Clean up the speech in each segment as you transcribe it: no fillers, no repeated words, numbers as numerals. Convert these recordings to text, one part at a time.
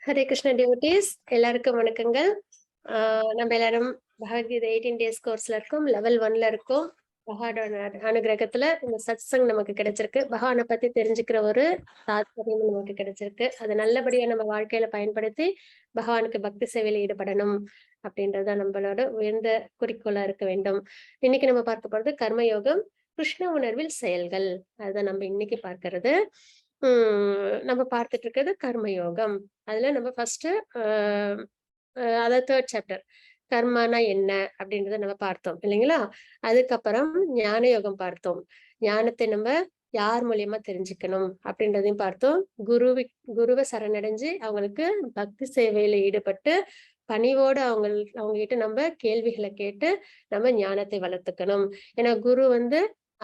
Hare Krishna devotees எல்லாருக்கும் வணக்கங்கள். நம்ம எல்லாரும் பகவத்கீதை 18 டேஸ் கோர்ஸ்ல இருக்கோம். லெவல் 1ல இருக்கோம். பகவானோட அனுகிரகத்துல இந்த சத்சங் நமக்கு கிடைச்சிருக்கு. பகவானை பத்தி தெரிஞ்சுக்கிற ஒரு தாத்பரியம் நமக்கு கிடைச்சிருக்கு. அதை நல்லபடியா நம்ம வாழ்க்கையில பயன்படுத்தி பகவானுக்கு பக்தி சேவையில ஈடுபடணும் அப்படின்றத நம்மளோட உயர்ந்த குறிக்கோளா இருக்க வேண்டும். இன்னைக்கு நம்ம பார்க்க போறது கர்மயோகம், கிருஷ்ண உணர்வில் செயல்கள். அதுதான் நம்ம இன்னைக்கு பார்க்கிறது. நம்ம பார்த்துட்டு இருக்கிறது கர்மயோகம். அதுல நம்ம ஃபர்ஸ்ட் அதாவது 3rd சாப்டர் கர்மானா என்ன அப்படின்றத நம்ம பார்த்தோம் இல்லைங்களா? அதுக்கப்புறம் ஞான யோகம் பார்த்தோம். ஞானத்தை நம்ம யார் மூலியமா தெரிஞ்சுக்கணும் அப்படின்றதையும் பார்த்தோம். குருவை சரணடைஞ்சு அவங்களுக்கு பக்தி சேவையில ஈடுபட்டு பணிவோடு அவங்க கிட்ட நம்ம கேள்விகளை கேட்டு நம்ம ஞானத்தை வளர்த்துக்கணும். ஏன்னா குரு வந்து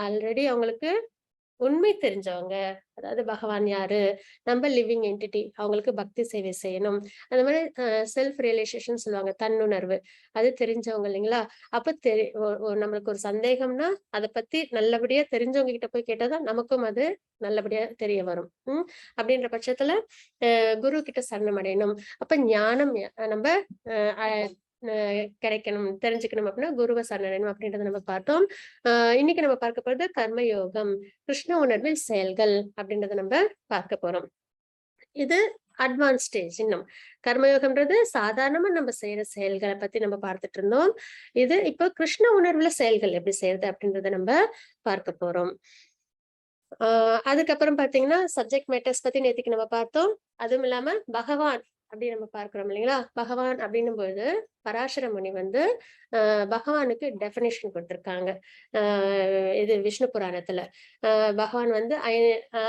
ஆல்ரெடி அவங்களுக்கு உண்மை தெரிஞ்சவங்க. அதாவது பகவான் யாரு, நம்ம லிவிங் என்டிட்டி, அவங்களுக்கு பக்தி சேவை செய்யணும். அந்த மாதிரி செல்ஃப் ரியலைசேஷன் சொல்லுவாங்க, தன்னுணர்வு. அது தெரிஞ்சவங்க இல்லைங்களா? அப்ப நம்மளுக்கு ஒரு சந்தேகம்னா அதை பத்தி நல்லபடியா தெரிஞ்சவங்க கிட்ட போய் கேட்டாதான் நமக்கும் அது நல்லபடியா தெரிய வரும். அப்படின்ற பட்சத்துல குரு கிட்ட சரணமடையணும். அப்ப ஞானம் நம்ம கிடைக்கணும், தெரிஞ்சுக்கணும் அப்படின்னா குருவை சரணடையணும் அப்படின்றத நம்ம பார்த்தோம். இன்னைக்கு நம்ம பார்க்க போறது கர்மயோகம், கிருஷ்ண உணர்வில் செயல்கள் அப்படின்றத நம்ம பார்க்க போறோம். இது அட்வான்ஸ் ஸ்டேஜ். இன்னும் கர்மயோகம்ன்றது சாதாரணமா நம்ம செய்யற செயல்களை பத்தி நம்ம பார்த்துட்டு இருந்தோம். இது இப்போ கிருஷ்ண உணர்வுல செயல்கள் எப்படி செய்யறது அப்படின்றத நம்ம பார்க்க போறோம். அதுக்கப்புறம் பாத்தீங்கன்னா சப்ஜெக்ட் மேட்டர்ஸ் பத்தி நேத்திக்கு நம்ம பார்த்தோம். அதுவும் இல்லாம பகவான் அப்படின்னு நம்ம பார்க்கிறோம் இல்லைங்களா? பகவான் அப்படின்னும் பொழுது பராசர முனி வந்து பகவானுக்கு டெஃபினேஷன் கொடுத்திருக்காங்க. இது விஷ்ணு புராணத்துல பகவான் வந்து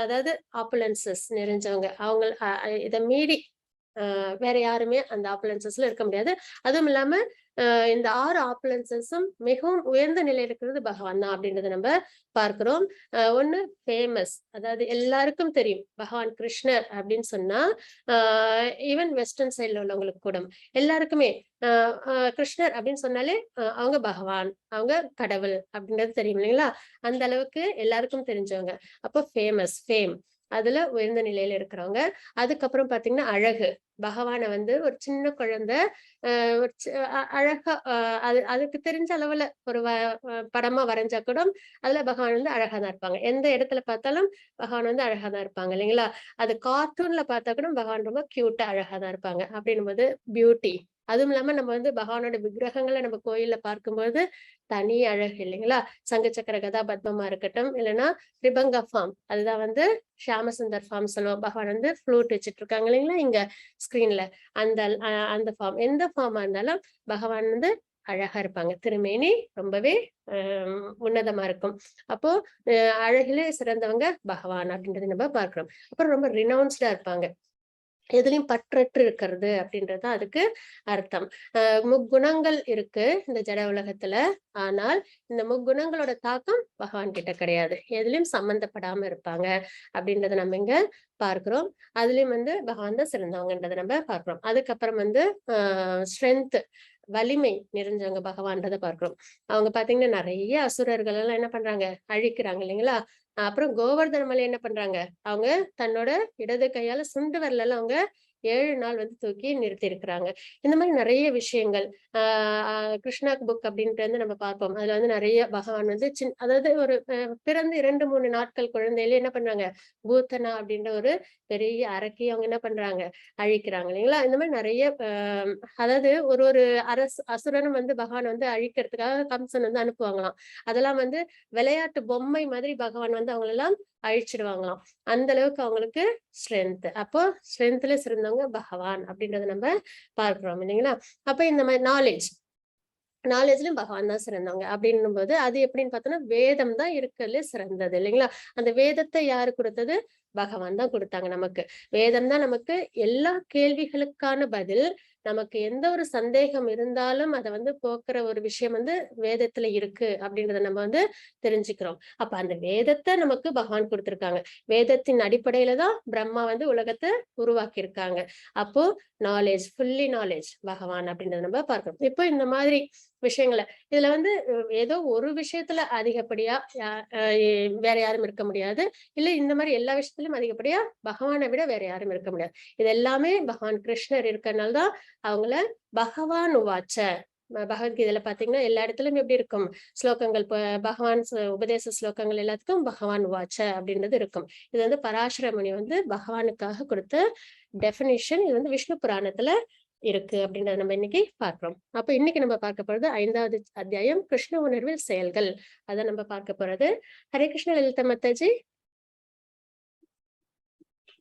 அதாவது ஆப்புலன்சஸ் நிறைஞ்சவங்க. அவங்க இதை மீறி வேற யாருமே அந்த ஆப்புலன்சஸ்ல இருக்க முடியாது. அதுவும் இல்லாம இந்த 6 ஆப்புலன்சஸும் மிகவும் உயர்ந்த நிலையில இருக்கிறது பகவான் தான் அப்படின்றத நம்ம பார்க்கிறோம். ஒண்ணு ஃபேமஸ், அதாவது எல்லாருக்கும் தெரியும் பகவான் கிருஷ்ணர் அப்படின்னு சொன்னா ஈவன் வெஸ்டர்ன் சைட்ல உள்ளவங்களுக்கு கூட எல்லாருக்குமே கிருஷ்ணர் அப்படின்னு சொன்னாலே அவங்க பகவான், அவங்க கடவுள் அப்படின்றது தெரியும் இல்லைங்களா? அந்த அளவுக்கு எல்லாருக்கும் தெரிஞ்சவங்க. அப்போ ஃபேமஸ், ஃபேம், அதுல உயர்ந்த நிலையில இருக்கிறவங்க. அதுக்கப்புறம் பாத்தீங்கன்னா அழகு, பகவான வந்து ஒரு சின்ன குழந்தை ஒரு அழகா அதுக்கு தெரிஞ்ச அளவுல ஒரு படமா வரைஞ்சா கூட அதுல பகவான் வந்து அழகாதான் இருப்பாங்க. எந்த இடத்துல பார்த்தாலும் பகவான் வந்து அழகாதான் இருப்பாங்க இல்லைங்களா? அது கார்ட்டூன்ல பார்த்தா கூட பகவான் ரொம்ப கியூட்டா அழகாதான் இருப்பாங்க. அப்படின்னும் போது பியூட்டி. அதுவும் இல்லாம நம்ம வந்து பகவானோட விக்கிரகங்களை நம்ம கோயில்ல பார்க்கும்போது தனி அழகு இல்லைங்களா? சங்கு சக்கர கதா பத்மமா இருக்கட்டும், இல்லைன்னா ரிபங்கா ஃபார்ம், அதுதான் வந்து ஷியாமசுந்தர் ஃபார்ம் சொல்லுவோம். பகவான் வந்து ஃப்ளூட் வச்சுட்டு இருக்காங்க இல்லைங்களா இங்க ஸ்கிரீன்ல. அந்த அந்த ஃபார்ம், எந்த ஃபார்மா இருந்தாலும் பகவான் வந்து அழகா இருப்பாங்க. திருமேனி ரொம்பவே உன்னதமா இருக்கும். அப்போ அழகிலே சிறந்தவங்க பகவான் அப்படின்றத நம்ம பார்க்கிறோம். அப்புறம் ரொம்ப ரினவுன்ஸ்டா இருப்பாங்க. எதுலயும் பற்றற்று இருக்கிறது அப்படின்றது அதுக்கு அர்த்தம். முக்குணங்கள் இருக்கு இந்த ஜட உலகத்துல. ஆனால் இந்த முக்குணங்களோட தாக்கம் பகவான் கிட்ட கிடையாது. எதுலயும் சம்பந்தப்படாம இருப்பாங்க அப்படின்றத நம்ம இங்க பார்க்கிறோம். அதுலயும் வந்து பகவான் தான் சிறந்தவங்கன்றதை நம்ம பார்க்கிறோம். அதுக்கப்புறம் வந்து ஸ்ட்ரென்த், வலிமை நிறைஞ்சவங்க பகவான்றதை பார்க்கிறோம். அவங்க பாத்தீங்கன்னா நிறைய அசுரர்கள் எல்லாம் என்ன பண்றாங்க, அழிக்கிறாங்க இல்லைங்களா? அப்புறம் கோவர்தன மலை என்ன பண்றாங்க, அவங்க தன்னோட இடது கையால சுண்டு விரல அவங்க 7 நாள் வந்து தூக்கி நிறுத்தி இருக்கிறாங்க. இந்த மாதிரி நிறைய விஷயங்கள் கிருஷ்ணா புக் அப்படின்ட்டு வந்து நம்ம பார்ப்போம். அதுல வந்து நிறைய பகவான் வந்து அதாவது ஒரு பிறந்து 2-3 நாட்கள் குழந்தையில என்ன பண்றாங்க, பூத்தனா அப்படின்ற ஒரு பெரிய அரக்கி அவங்க என்ன பண்றாங்க, அழிக்கிறாங்க இல்லைங்களா? இந்த மாதிரி நிறைய அதாவது ஒரு ஒரு அசுரனும் வந்து பகவான் வந்து அழிக்கிறதுக்காக கம்சன் வந்து அனுப்புவாங்களாம். அதெல்லாம் வந்து விளையாட்டு பொம்மை மாதிரி பகவான் வந்து அவங்களெல்லாம் அழிச்சிடுவாங்களாம். அந்த அளவுக்கு அவங்களுக்கு ஸ்ட்ரென்த். அப்போ ஸ்ட்ரென்த்ல சிறந்தவங்க பகவான் அப்படின்றத நம்ம பார்க்கிறோம் இல்லைங்களா? அப்ப இந்த மாதிரி நாலேஜ்லயும் பகவான் தான் சிறந்தவங்க அப்படின்னும் போது அது எப்படின்னு பார்த்தோம்னா வேதம் தான் இருக்கிறதுல சிறந்தது இல்லைங்களா? அந்த வேதத்தை யாரு கொடுத்தது? பகவான் தான் கொடுத்தாங்க நமக்கு. வேதம் தான் நமக்கு எல்லா கேள்விகளுக்கான பதில். நமக்கு எந்த ஒரு சந்தேகம் இருந்தாலும் அதை வந்து போக்குற ஒரு விஷயம் வந்து வேதத்துல இருக்கு அப்படின்றத நம்ம வந்து தெரிஞ்சுக்கிறோம். அப்ப அந்த வேதத்தை நமக்கு பகவான் கொடுத்திருக்காங்க. வேதத்தின் அடிப்படையில தான் பிரம்மா வந்து உலகத்தை உருவாக்கி இருக்காங்க. அப்போ நாலேஜ், ஃபுல்லி நாலேஜ் பகவான் அப்படின்றத நம்ம பார்க்கணும். இப்போ இந்த மாதிரி விஷயங்களை. இதுல வந்து ஏதோ ஒரு விஷயத்துல அதிகப்படியா வேற யாரும் இருக்க முடியாது. இல்ல இந்த மாதிரி எல்லா விஷயத்திலும் அதிகப்படியா பகவானை விட வேற யாரும் இருக்க முடியாது. இது எல்லாமே பகவான் கிருஷ்ணர் இருக்கறனால தான் அவங்கள பகவான் உவாச்ச. பகவத்கீதையில பாத்தீங்கன்னா எல்லா இடத்துலயும் எப்படி இருக்கும் ஸ்லோகங்கள், பகவான் உபதேச ஸ்லோகங்கள் எல்லாத்துக்கும் பகவான் உவாச்ச அப்படின்றது இருக்கும். இது வந்து பராசர முனி வந்து பகவானுக்காக கொடுத்த டெபினிஷன். இது வந்து விஷ்ணு புராணத்துல இருக்கு அப்படின்றத நம்ம இன்னைக்கு பார்க்கிறோம். அப்ப இன்னைக்கு நம்ம பார்க்க போறது 5வது அத்தியாயம் கிருஷ்ண உணர்வில் செயல்கள். அத நம்ம பார்க்க போறது. ஹரே கிருஷ்ண லலிதா மாதாஜி.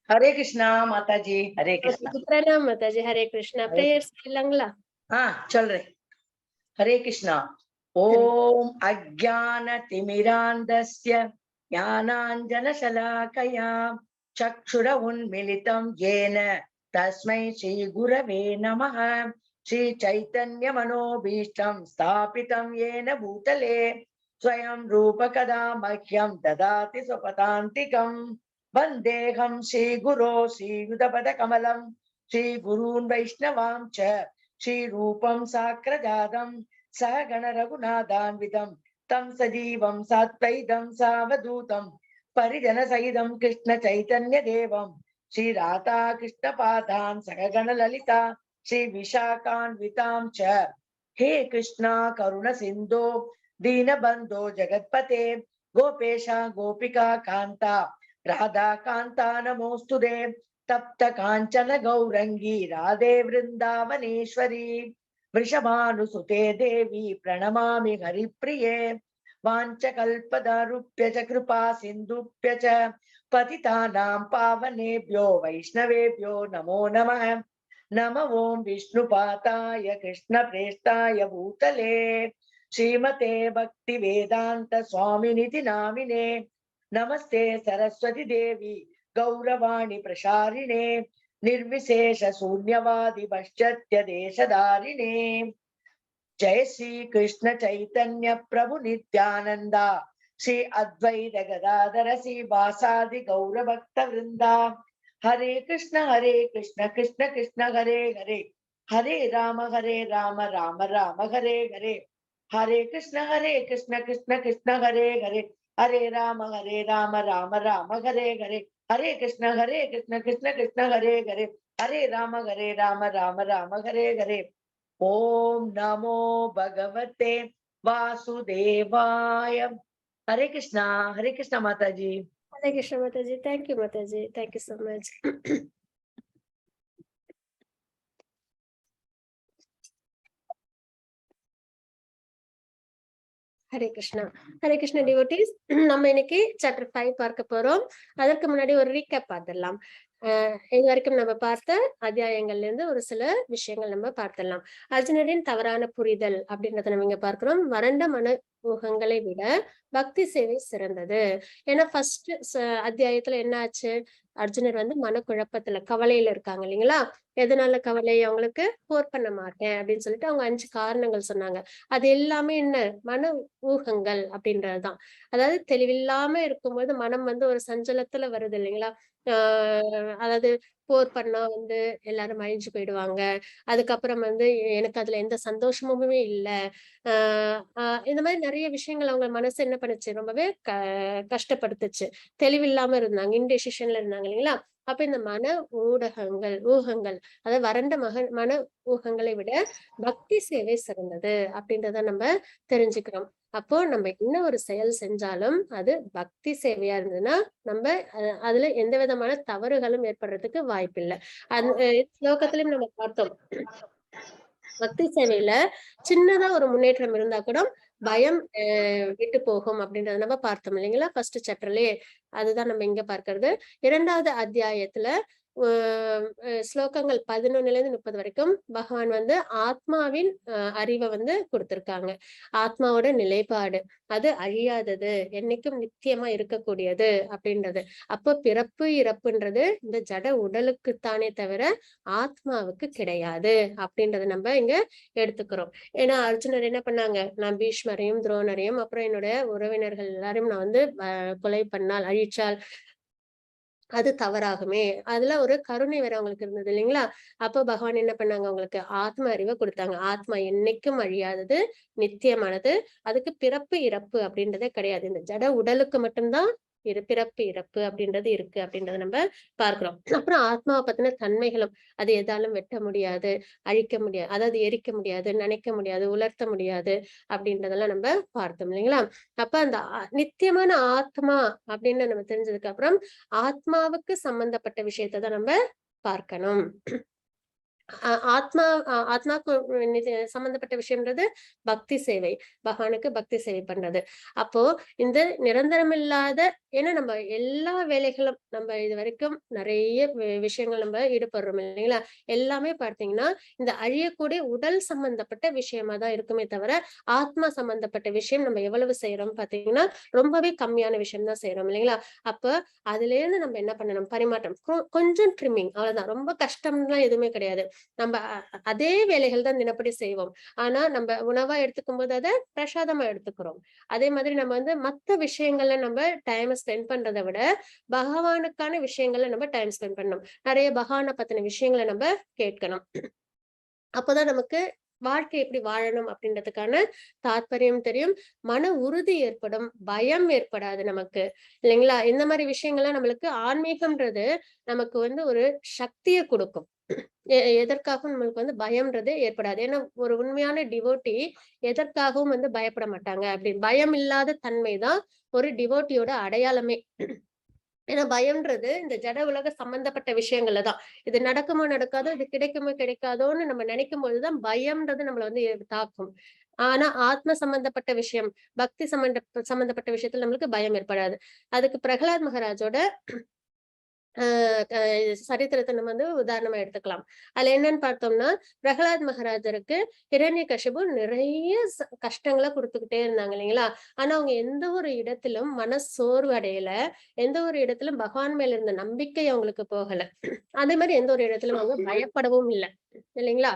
ஹரே கிருஷ்ணா மாதாஜி. ஹரே கிருஷ்ணா. பிரணாம் மாதாஜி. ஹரே கிருஷ்ணா. பிரேயர்ஸ் இல்லங்களா? சொல்றேன். ஹரே கிருஷ்ணா. ஓம் அஜ்ஞான திமிராந்தஸ்ய ஞானாஞ்சன சலாகயா சக்ஷுர உன்மிலிதம் ஏன தஸ்மை ஸ்ரீ குரவே நமः. ஸ்ரீ சைத்தன்ய மனோபீஷ்டம் ஸ்தாபிதம் ஏன பூதலே ஸ்வயம் ரூப கதா மஹ்யம் ததாதி ஸ்வபதாந்திகம். வந்தேகம் ஸ்ரீ குரோ ஸ்ரீயுதபத கமலம் ஸ்ரீ குரூன் வைஷ்ணவாம் ச ஸ்ரீ ரூபம் சாக்ரஜாதம் சகண ரகுநாதான்விதம் தம் சஜீவம் சாத்வைதம் சாவதூதம் பரிஜன சகிதம் கிருஷ்ண சைதன்ய தேவம் ஸ்ரீ ராதா கிருஷ்ண பாதான் சககண லலிதா ஸ்ரீ விஷாகான்விதாம் ச. ஹே கிருஷ்ணா கருண சிந்தோ दीनबंधो जगत्पते गोपेशा गोपिका कांता राधा कांता नमोस्तुते. तप्त कांचन गौरंगी राधे वृंदावनेश्वरी वृषभानुसुते देवी प्रणमामि हरिप्रिये. वाञ्छकल्पतरुभ्य च कृपा सिन्धुभ्य च पतितानां पावनेभ्यो वैष्णवेभ्यो नमो नमः. नम ओं विष्णुपाताय कृष्णप्रेष्ठाय भूतले श्रीमते भक्ति वेदांत स्वामिनिति नामिने. नमस्ते सरस्वती देवी गौरवाणी प्रसारिणे निर्विशेष शून्यवादि पश्चात्य देशधारिणे. जय श्री कृष्ण चैतन्य प्रभु नित्यानंदा श्री अद्वैत गदाधर श्री वासादि गौर भक्त वृंदा. हरे कृष्ण कृष्ण कृष्ण हरे हरे हरे राम राम राम हरे हरे. हरे कृष्ण कृष्ण कृष्ण हरे हरे हरे राम राम राम हरे हरे. हरे कृष्ण कृष्ण कृष्ण हरे हरे हरे राम राम हरे हरे. ओम नमो भगवते वासुदेवाय. हरे कृष्णा माताजी. हरे कृष्ण माताजी. थैंक यू माताजी. Thank you so much. Hare Krishna devotees. நம்ம இன்னைக்கு சாப்டர் 5 பார்க்க போறோம். அதற்கு முன்னாடி ஒரு ரீகேப் பார்த்துடலாம். இது வரைக்கும் நம்ம பார்த்த அத்தியாயங்கள்ல இருந்து ஒரு சில விஷயங்கள் நம்ம பார்த்துடலாம். அர்ஜுனரின் தவறான புரிதல் அப்படின்றத நம்ம இங்க பார்க்கிறோம். வறண்ட மன ஊகங்களை விட பக்தி சேவை சிறந்தது. ஏன்னா ஃபர்ஸ்ட் அத்தியாயத்துல என்ன ஆச்சு, அர்ஜுனர் வந்து மனக்குழப்பத்துல கவலையில இருக்காங்க இல்லைங்களா? எதனால கவலை? அவங்களுக்கு போர் பண்ண மாட்டேன் அப்படின்னு சொல்லிட்டு அவங்க 5 காரணங்கள் சொன்னாங்க. அது எல்லாமே என்ன, மன ஊகங்கள் அப்படின்றதுதான். அதாவது தெளிவில்லாம இருக்கும்போது மனம் வந்து ஒரு சஞ்சலத்துல வருது இல்லைங்களா? அதாவது போர் பண்ணா வந்து எல்லாரும் அழிஞ்சு போயிடுவாங்க, அதுக்கப்புறம் வந்து எனக்கு அதுல எந்த சந்தோஷமுமே இல்லை, இந்த மாதிரி நிறைய விஷயங்கள் அவங்க மனசு என்ன பண்ணுச்சு, ரொம்பவே கஷ்டப்படுத்துச்சு. தெளிவில்லாம இருந்தாங்க, இன்டெசிஷன்ல இருந்தாங்க இல்லைங்களா? அப்ப இந்த மன ஊகங்கள் அதாவது வறண்ட மன ஊகங்களை விட பக்தி சேவை சிறந்தது அப்படின்றத நம்ம தெரிஞ்சுக்கிறோம். அப்போ நம்ம என்ன ஒரு செயல் செஞ்சாலும் அது பக்தி சேவையா இருந்ததுன்னா நம்ம அதுல எந்த விதமான தவறுகளும் ஏற்படுறதுக்கு வாய்ப்பில்லை. அந்த ஸ்லோகத்திலும் நம்ம பார்த்தோம், பக்தி சேவையில சின்னதா ஒரு முன்னேற்றம் இருந்தா கூட பயம் விட்டு போகும் அப்படின்றத நம்ம பார்த்தோம் இல்லைங்களா? ஃபர்ஸ்ட் சாப்டர்லயே அதுதான் நம்ம இங்க பார்க்கிறது. 2வது அத்தியாயத்துல ஸ்லோகங்கள் 11-30 வரைக்கும் பகவான் வந்து ஆத்மாவின் அறிவை வந்து கொடுத்திருக்காங்க. ஆத்மாவோட நிலைப்பாடு அது அழியாதது, என்னைக்கும் நித்தியமா இருக்கக்கூடியது அப்படின்றது. அப்போ பிறப்பு இறப்புன்றது இந்த ஜட உடலுக்குத்தானே தவிர ஆத்மாவுக்கு கிடையாது அப்படின்றத நம்ம இங்க எடுத்துக்கிறோம். ஏன்னா அர்ஜுனர் என்ன பண்ணாங்க, நான் பீஷ்மரையும் துரோணரையும் அப்புறம் என்னோட உறவினர்கள் எல்லாரையும் நான் வந்து கொலை பண்ணால், அழிச்சால் அது தவறாகுமே. அதுல ஒரு கருணை வேற அவங்களுக்கு இருந்தது இல்லைங்களா? அப்போ பகவான் என்ன பண்ணாங்க அவங்களுக்கு? ஆத்ம அறிவ குடுத்தாங்க. ஆத்மா என்னைக்கும் அழியாதது, நித்தியமானது. அதுக்கு பிறப்பு, இறப்பு அப்படின்றதே கிடையாது. இந்த ஜட உடலுக்கு மட்டும் தான் பிறப்பு, இறப்பு அப்படின்றது இருக்கு அப்படின்றத நம்ம பார்க்கிறோம். அப்புறம் ஆத்மாவ பத்தின தன்மைகளும், அது எதாலும் வெட்ட முடியாது, அழிக்க முடியாது, அதாவது எரிக்க முடியாது, நனைக்க முடியாது, உலர்த்த முடியாது அப்படின்றதெல்லாம் நம்ம பார்த்தோம் இல்லைங்களா? அப்ப அந்த நித்தியமான ஆத்மா அப்படின்னு நம்ம தெரிஞ்சதுக்கு அப்புறம் ஆத்மாவுக்கு சம்பந்தப்பட்ட விஷயத்த தான் நம்ம பார்க்கணும். ஆத்மா ஆத்மாக்கு சம்பந்தப்பட்ட விஷயம்ன்றது பக்தி சேவை. பகவானுக்கு பக்தி சேவை பண்றது. அப்போ இந்த நிரந்தரமில்லாத ஏன்னா நம்ம எல்லா வேலைகளும் நம்ம இது வரைக்கும் நிறைய விஷயங்கள் நம்ம ஈடுபடுறோம் இல்லைங்களா? எல்லாமே பார்த்தீங்கன்னா, இந்த அழியக்கூடிய உடல் சம்பந்தப்பட்ட விஷயமா தான் இருக்குமே தவிர, ஆத்மா சம்பந்தப்பட்ட விஷயம் நம்ம எவ்வளவு செய்யறோம் பார்த்தீங்கன்னா, ரொம்பவே கம்மியான விஷயம் தான் செய்யறோம் இல்லைங்களா? அப்ப அதுலேருந்து நம்ம என்ன பண்ணணும்? பரிமாற்றம். கொஞ்சம் ட்ரிம்மிங் அவ்வளவுதான். ரொம்ப கஷ்டம்லாம் எதுவுமே கிடையாது. நம்ம அதே வேலைகள் தான் தினப்படி செய்வோம். ஆனா நம்ம உணவா எடுத்துக்கும் போது அத பிரசாதமா எடுத்துக்கிறோம். அதே மாதிரி நம்ம வந்து மத்த விஷயங்கள்ல நம்ம டைம் ஸ்பெண்ட் பண்றதை விட பகவானுக்கான விஷயங்கள்ல நம்ம டைம் ஸ்பெண்ட் பண்ணணும். நிறைய பகவானை பத்தின விஷயங்களை நம்ம கேட்கணும். அப்போதான் நமக்கு வாழ்க்கை எப்படி வாழணும் அப்படின்றதுக்கான தாத்பரியம் தெரியும். மன உறுதி ஏற்படும். பயம் ஏற்படாது நமக்கு. இல்லைங்களா? இந்த மாதிரி விஷயங்கள்லாம் நம்மளுக்கு ஆன்மீகம்ன்றது நமக்கு வந்து ஒரு சக்தியை கொடுக்கும். எதற்காகவும் நம்மளுக்கு வந்து பயம்ன்றதே ஏற்படாது. ஏன்னா ஒரு உண்மையான டிவோட்டி எதற்காகவும் வந்து பயப்பட மாட்டாங்க. அப்படி பயம் இல்லாத தன்மைதான் ஒரு டிவோட்டியோட அடையாளமே. ஏன்னா பயம்ன்றது இந்த ஜட உலக சம்பந்தப்பட்ட விஷயங்கள்ல தான். இது நடக்குமோ நடக்காதோ, இது கிடைக்குமோ கிடைக்காதோன்னு நம்ம நினைக்கும் போதுதான் பயம்ன்றது நம்மள வந்து தாக்கும். ஆனா ஆத்ம சம்பந்தப்பட்ட விஷயம், பக்தி சம்பந்தப்பட்ட விஷயத்துல நம்மளுக்கு பயம் ஏற்படாது. அதுக்கு பிரகலாத் மகாராஜோட சரித்திரத்தை நம்ம வந்து உதாரணமா எடுத்துக்கலாம். அதுல என்னன்னு பார்த்தோம்னா, பிரகலாத் மகாராஜருக்கு ஹிரண்யகசிபு நிறைய கஷ்டங்களை கொடுத்துக்கிட்டே இருந்தாங்க இல்லைங்களா? ஆனா அவங்க எந்த ஒரு இடத்திலும் மனசோர்வு அடையல. எந்த ஒரு இடத்திலும் பகவான் மேல இருந்த நம்பிக்கை அவங்களுக்கு போகல. அதே மாதிரி எந்த ஒரு இடத்திலும் அவங்க பயப்படவும் இல்லை இல்லைங்களா?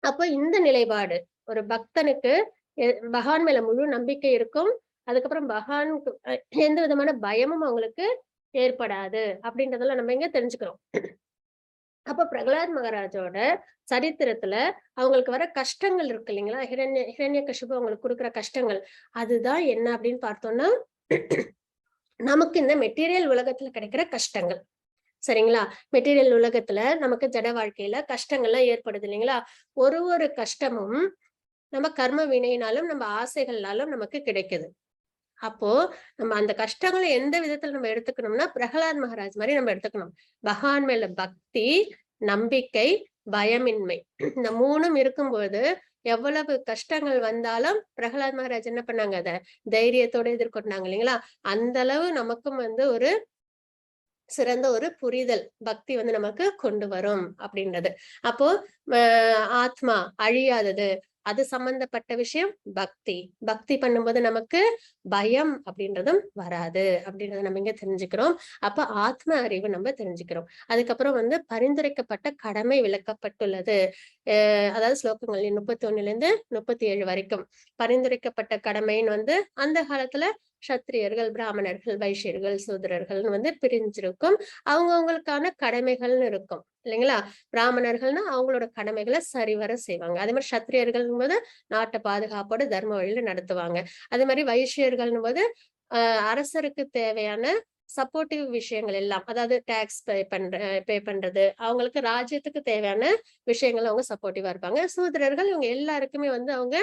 அப்போ இந்த நிலைப்பாடு ஒரு பக்தனுக்கு பகவான் மேல முழு நம்பிக்கை இருக்கும். அதுக்கப்புறம் பகவானுக்கு எந்த விதமான பயமும் அவங்களுக்கு ஏற்படாது அப்படின்றதெல்லாம் நம்ம இங்க தெரிஞ்சுக்கிறோம். அப்ப பிரகலாத் மகாராஜோட சரித்திரத்துல அவங்களுக்கு வர கஷ்டங்கள் இருக்கு இல்லைங்களா? ஹிரண்யகசிபு அவங்களுக்கு கொடுக்குற கஷ்டங்கள். அதுதான் என்ன அப்படின்னு பார்த்தோம்னா, நமக்கு இந்த மெட்டீரியல் உலகத்துல கிடைக்கிற கஷ்டங்கள். சரிங்களா? மெட்டீரியல் உலகத்துல நமக்கு ஜட வாழ்க்கையில கஷ்டங்கள்லாம் ஏற்படுது இல்லைங்களா? ஒரு கஷ்டமும் நம்ம கர்ம வினையினாலும் நம்ம ஆசைகள்னாலும் நமக்கு கிடைக்குது. அப்போ நம்ம அந்த கஷ்டங்களை எந்த விதத்துல நம்ம எடுத்துக்கணும்னா பிரகலாத் மகாராஜ் மாதிரி நம்ம எடுத்துக்கணும். பகவான் மேல பக்தி, நம்பிக்கை, பயமின்மை இந்த மூணும் இருக்கும்போது எவ்வளவு கஷ்டங்கள் வந்தாலும் பிரகலாத் மகாராஜ் என்ன பண்ணாங்க? அத தைரியத்தோட எதிர்கொண்டாங்க இல்லைங்களா? அந்த அளவு நமக்கும் வந்து ஒரு சிறந்த ஒரு புரிதல் பக்தி வந்து நமக்கு கொண்டு வரும் அப்படின்றது. அப்போ ஆத்மா அழியாதது, அது சம்பந்தப்பட்ட விஷயம் பக்தி. பக்தி பண்ணும்போது நமக்கு பயம் அப்படின்றதும் வராது அப்படின்றத நம்ம இங்க தெரிஞ்சுக்கிறோம். அப்ப ஆத்ம அறிவு நம்ம தெரிஞ்சுக்கிறோம். அதுக்கப்புறம் வந்து பரிந்துரைக்கப்பட்ட கடமை விளக்கப்பட்டுள்ளது. அதாவது ஸ்லோகங்கள் 31ல இருந்து 37 வரைக்கும் பரிந்துரைக்கப்பட்ட கடமைன்னு வந்து அந்த காலத்துல சத்திரியர்கள், பிராமணர்கள், வைசியர்கள், சூத்திரர்கள்னு வந்து பிரிஞ்சிருக்கும். அவங்கவங்களுக்கான கடமைகள்னு இருக்கும் இல்லைங்களா? பிராமணர்கள்னா அவங்களோட கடமைகளை சரிவர செய்வாங்க. அதே மாதிரி சத்திரியர்கள் போது நாட்டை பாதுகாப்போட தர்ம வழியில நடத்துவாங்க. அதே மாதிரி வைசியர்கள் போது அரசருக்கு தேவையான சப்போர்ட்டிவ் விஷயங்கள் எல்லாம், அதாவது டாக்ஸ் பே பண்றது, அவங்களுக்கு ராஜ்யத்துக்கு தேவையான விஷயங்கள் அவங்க சப்போர்ட்டிவா இருப்பாங்க. சூத்திரர்கள் இவங்க எல்லாருக்குமே வந்து அவங்க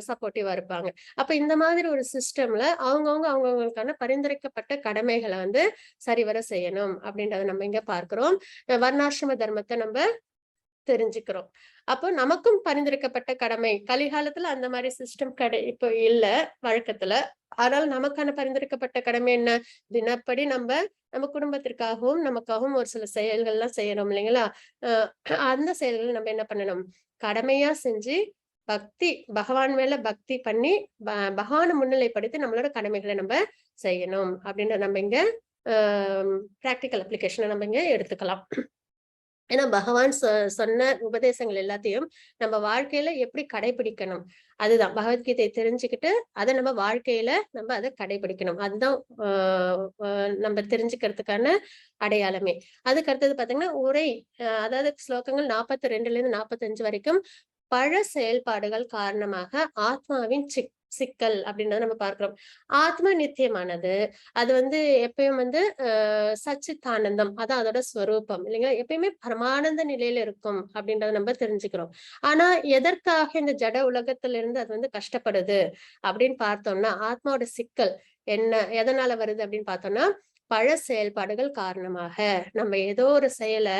சப்போர்ட்டிவா இருப்பாங்க. அப்ப இந்த மாதிரி ஒரு சிஸ்டம்ல அவங்கவங்களுக்கான பரிந்துரைக்கப்பட்ட கடமைகளை வந்து சரிவர செய்யணும் அப்படின்றத நம்ம இங்க பார்க்கிறோம். வர்ணாசிரம தர்மத்தை நம்ம தெரிஞ்சுக்கிறோம். அப்போ நமக்கும் பரிந்துரைக்கப்பட்ட கடமை கலிகாலத்துல அந்த மாதிரி சிஸ்டம் இப்போ இல்ல வழக்கத்துல. ஆனால் நமக்கான பரிந்துரைக்கப்பட்ட கடமை என்ன? தினப்படி நம்ம குடும்பத்திற்காகவும் நமக்காகவும் ஒரு சில செயல்கள்லாம் செய்யறோம் இல்லைங்களா? அந்த செயல்களை நம்ம என்ன பண்ணணும்? கடமையா செஞ்சு பக்தி பகவான் மேல பக்தி பண்ணி பகவானை முன்னிலைப்படுத்தி நம்மளோட கடமைகளை நம்ம செய்யணும் அப்படின்ற நம்ம இங்க பிராக்டிக்கல் அப்ளிகேஷனை நம்ம இங்க எடுத்துக்கலாம். ஏன்னா பகவான் சொன்ன உபதேசங்கள் எல்லாத்தையும் நம்ம வாழ்க்கையில எப்படி கடைபிடிக்கணும், அதுதான் பகவத்கீதையை தெரிஞ்சுக்கிட்டு அதை நம்ம வாழ்க்கையில நம்ம அதை கடைபிடிக்கணும். அதுதான் நம்ம தெரிஞ்சுக்கிறதுக்கான அடையாளமே. அதுக்கு அடுத்தது பாத்தீங்கன்னா உரை, அதாவது ஸ்லோகங்கள் 42ல இருந்து 45 வரைக்கும் பல செயல்பாடுகள் காரணமாக ஆத்மாவின் சிக்கல் அப்படின்றத நம்ம பார்க்கிறோம். ஆத்மா நித்தியமானது. அது எப்பயும் சச்சித்தானந்தம், அதான் அதோட ஸ்வரூபம் இல்லைங்களா? எப்பயுமே பரமானந்த நிலையில இருக்கும் அப்படின்றத நம்ம தெரிஞ்சுக்கிறோம். ஆனா எதற்காக இந்த ஜட உலகத்துல இருந்து அது கஷ்டப்படுது அப்படின்னு பார்த்தோம்னா, ஆத்மாவோட சிக்கல் என்ன, எதனால வருது அப்படின்னு பார்த்தோம்னா, பல செயல்பாடுகள் காரணமாக. நம்ம ஏதோ ஒரு செயலை,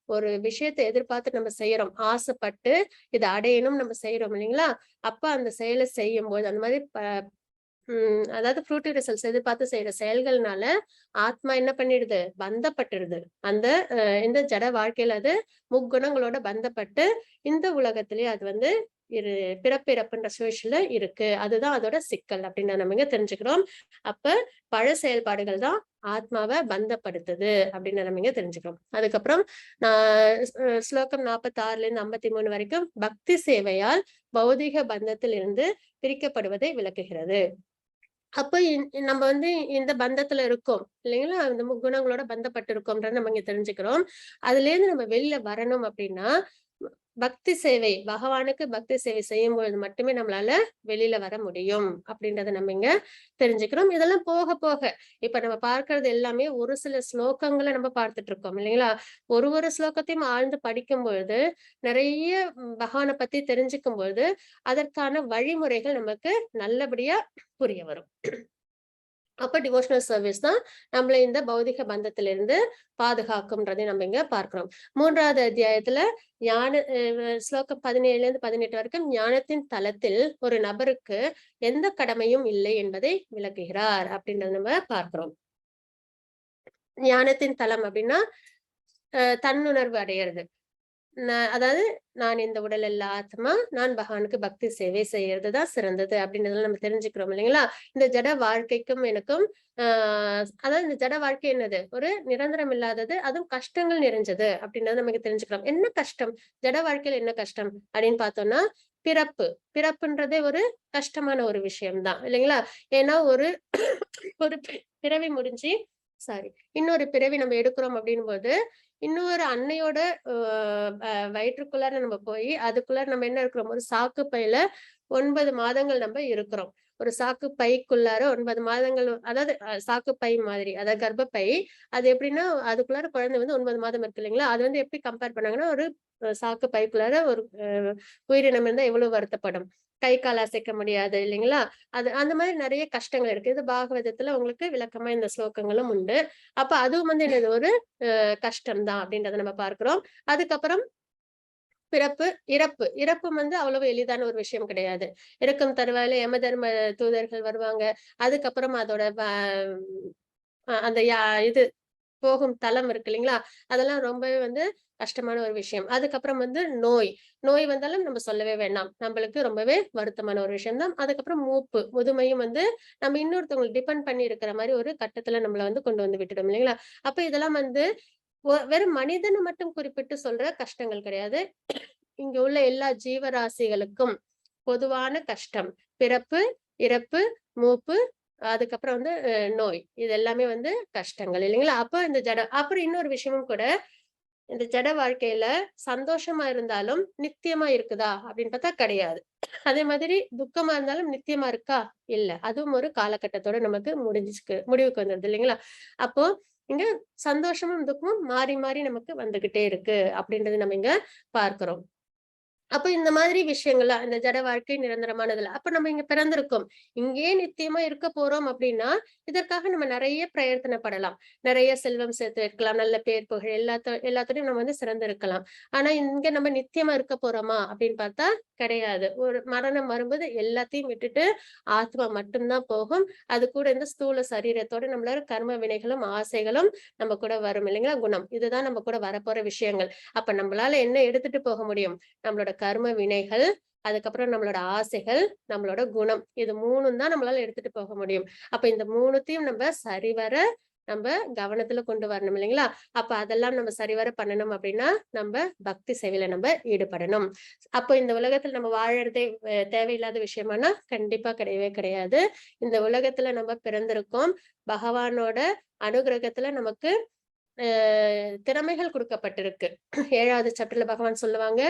ஒரு விஷயத்தை எதிர்பார்த்து நம்ம செய்யறோம், ஆசைப்பட்டு இதை அடையணும் நம்ம செய்யறோம் இல்லைங்களா? அப்ப அந்த செயலை செய்யும் போது அந்த மாதிரி அதாவது ஃப்ரூட்டி ரிசல்ட்ஸ் எதிர்பார்த்து செய்யற செயல்கள்னால ஆத்மா என்ன பண்ணிடுது, பந்தப்பட்டுடுது. அந்த இந்த ஜட வாழ்க்கையில அது முக்குணங்களோட பந்தப்பட்டு இந்த உலகத்திலேயே அது பிறப்பிறப்புன்ற சுழற்சியில இருக்கு. அதுதான் அதோட சிக்கல் அப்படின்னு நம்ம இங்க தெரிஞ்சுக்கிறோம். அப்ப பல செயல்பாடுகள் தான் ஆத்மாவை பந்தப்படுத்துது அப்படின்னு நம்ம இங்க தெரிஞ்சுக்கிறோம். அதுக்கப்புறம் ஸ்லோகம் 46ல இருந்து 53 வரைக்கும் பக்தி சேவையால் பௌதிக பந்தத்தில் இருந்து பிரிக்கப்படுவதை விளக்குகிறது. அப்ப நம்ம இந்த பந்தத்துல இருக்கோம் இல்லைங்களா? இந்த முக்குணங்களோட பந்தப்பட்டு இருக்கோம்ன்றத நம்ம இங்க தெரிஞ்சுக்கிறோம். அதுல இருந்து நம்ம வெளியில வரணும் அப்படின்னா, பக்தி சேவை, பகவானுக்கு பக்தி சேவை செய்யும் பொழுது மட்டுமே நம்மளால வெளியில வர முடியும் அப்படின்றத நம்ம இங்க தெரிஞ்சுக்கிறோம். இதெல்லாம் போக போக இப்ப நம்ம பார்க்கறது எல்லாமே ஒரு சில ஸ்லோகங்களை நம்ம பார்த்துட்டு இருக்கோம் இல்லைங்களா? ஒரு ஸ்லோகத்தையும் ஆழ்ந்து படிக்கும் பொழுது, நிறைய பகவானை பத்தி தெரிஞ்சுக்கும் பொழுது அதற்கான வழிமுறைகள் நமக்கு நல்லபடியா புரிய வரும். அப்ப டிவோஷனல் சர்வீஸ் தான் நம்மளை இந்த பௌதிக பந்தத்திலிருந்து பாதுகாக்கும்ன்றதை நம்ம இங்க பார்க்கிறோம். 3வது அத்தியாயத்துல ஸ்லோகம் 17ல இருந்து 18 வரைக்கும் ஞானத்தின் தளத்தில் ஒரு நபருக்கு எந்த கடமையும் இல்லை என்பதை விளக்குகிறார் அப்படின்றத நம்ம பார்க்கிறோம். ஞானத்தின் தளம் அப்படின்னா தன்னுணர்வு அடையிறது. அதாவது நான் இந்த உடல் அல்ல ஆத்மா, நான் பகவானுக்கு பக்தி சேவை செய்யறதுதான் சிறந்தது அப்படின்றதுல நம்ம தெரிஞ்சுக்கிறோம் இல்லைங்களா? இந்த ஜட வாழ்க்கைக்கும் எனக்கும் அதாவது இந்த ஜட வாழ்க்கை என்னது, ஒரு நிரந்தரம் இல்லாதது, அதுவும் கஷ்டங்கள் நிறைஞ்சது அப்படின்றத நமக்கு தெரிஞ்சுக்கிறோம். என்ன கஷ்டம், ஜட வாழ்க்கையில என்ன கஷ்டம் அப்படின்னு பார்த்தோம்னா, பிறப்புன்றதே ஒரு கஷ்டமான ஒரு விஷயம்தான் இல்லைங்களா? ஏன்னா ஒரு பிறவி முடிஞ்சு இன்னொரு பிறவி நம்ம எடுக்கிறோம் அப்படின்னும் போது, இன்னொரு அன்னையோட வயிற்றுக்குள்ளார நம்ம போய் அதுக்குள்ளார நம்ம என்ன இருக்கிறோம், ஒரு சாக்கு பையில 9 மாதங்கள் நம்ம இருக்கிறோம். ஒரு சாக்கு பைக்குள்ளார 9 மாதங்கள், அதாவது சாக்கு பை மாதிரி, அதாவது கர்ப்பப்பை. அது எப்படின்னா அதுக்குள்ளார குழந்தை 9 மாதம் இருக்கு இல்லைங்களா? அது எப்படி கம்பேர் பண்ணாங்கன்னா, ஒரு சாக்கு பைக்குள்ளார ஒரு உயிரினம் இருந்தா எவ்வளவு வருத்தப்படும், கை கால் அசைக்க முடியாது இல்லைங்களா? அது அந்த மாதிரி நிறைய கஷ்டங்கள் இருக்கு. இது பாகவதத்துல உங்களுக்கு விளக்கமா இந்த ஸ்லோகங்களும் உண்டு. அப்ப அதுவும் என்னது, ஒரு கஷ்டம் தான் அப்படின்றத நம்ம பார்க்கிறோம். அதுக்கப்புறம் பிறப்பு, இறப்பு அவ்வளவு எளிதான ஒரு விஷயம் கிடையாது. இறக்கும் தருவாயில யம தர்ம தூதர்கள் வருவாங்க. அதுக்கப்புறம் அதோட அந்த இது போகும் தளம் இருக்கு இல்லைங்களா? அதெல்லாம் ரொம்பவே கஷ்டமான ஒரு விஷயம். அதுக்கப்புறம் நோய் வந்தாலும் நம்ம சொல்லவே வேண்டாம். நம்மளுக்கு ரொம்பவே வருத்தமான ஒரு விஷயம் தான். அதுக்கப்புறம் முதுமையும் நம்ம இன்னொருத்தவங்களை டிபெண்ட் பண்ணி இருக்கிற மாதிரி ஒரு கட்டத்துல நம்மள கொண்டு விட்டுடும் இல்லைங்களா? அப்ப இதெல்லாம் வெறும் மனிதனை மட்டும் குறிப்பிட்டு சொல்ற கஷ்டங்கள் கிடையாது. இங்க உள்ள எல்லா ஜீவராசிகளுக்கும் பொதுவான கஷ்டம். பிறப்பு, இறப்பு, மூப்பு, அதுக்கப்புறம் நோய். இது எல்லாமே கஷ்டங்கள் இல்லைங்களா? அப்ப இந்த அப்புறம் இன்னொரு விஷயமும் கூட, இந்த ஜட வாழ்க்கையில சந்தோஷமா இருந்தாலும் நித்தியமா இருக்குதா அப்படின்னு பார்த்தா கிடையாது. அதே மாதிரி துக்கமா இருந்தாலும் நித்தியமா இருக்கா? இல்ல. அதுவும் ஒரு காலகட்டத்தோட நமக்கு முடிவுக்கு வந்துருது இல்லைங்களா? அப்போ இங்க சந்தோஷமும் துக்கமும் மாறி மாறி நமக்கு வந்துகிட்டே இருக்கு அப்படின்றது நம்ம இங்க பார்க்கிறோம். அப்ப இந்த மாதிரி விஷயங்கள்லாம் இந்த ஜட வாழ்க்கை நிரந்தரமானதுல அப்ப நம்ம இங்க பிறந்திருக்கோம், இங்கேயே நித்தியமா இருக்க போறோம் அப்படின்னா இதற்காக நம்ம நிறைய பிரயத்தனப்படலாம், நிறைய செல்வம் சேர்த்து வைக்கலாம், நல்ல பேர் புகழ் எல்லாத்தோடையும் நம்ம சிறந்து இருக்கலாம். ஆனா இங்க நம்ம நித்தியமா இருக்க போறோமா அப்படின்னு பார்த்தா கிடையாது. ஒரு மரணம் வரும்போது எல்லாத்தையும் விட்டுட்டு ஆத்மா மட்டும்தான் போகும். அது கூட இந்த ஸ்தூல சரீரத்தோட நம்மளோட கர்ம வினைகளும் ஆசைகளும் நம்ம கூட வரும் இல்லைங்களா? குணம், இதுதான் நம்ம கூட வரப்போற விஷயங்கள். அப்ப நம்மளால என்ன எடுத்துட்டு போக முடியும்? நம்மளோட கர்ம வினைகள், அதுக்கப்புறம் நம்மளோட ஆசைகள், நம்மளோட குணம், இது 3ம் தான் நம்மளால எடுத்துட்டு போக முடியும். அப்ப இந்த 3த்தையும் நம்ம சரிவர நம்ம கவனத்துல கொண்டு வரணும் இல்லைங்களா? அப்ப அதெல்லாம் நம்ம சரிவர பண்ணணும் அப்படின்னா நம்ம பக்தி சேவையில நம்ம ஈடுபடணும். அப்போ இந்த உலகத்துல நம்ம வாழறதே தேவையில்லாத விஷயமானா கண்டிப்பா கிடையவே கிடையாது. இந்த உலகத்துல நம்ம பிறந்திருக்கோம். பகவானோட அனுகிரகத்துல நமக்கு திறமைகள் கொடுக்கப்பட்டிருக்கு. 7வது சாப்டர்ல பகவான் சொல்லுவாங்க,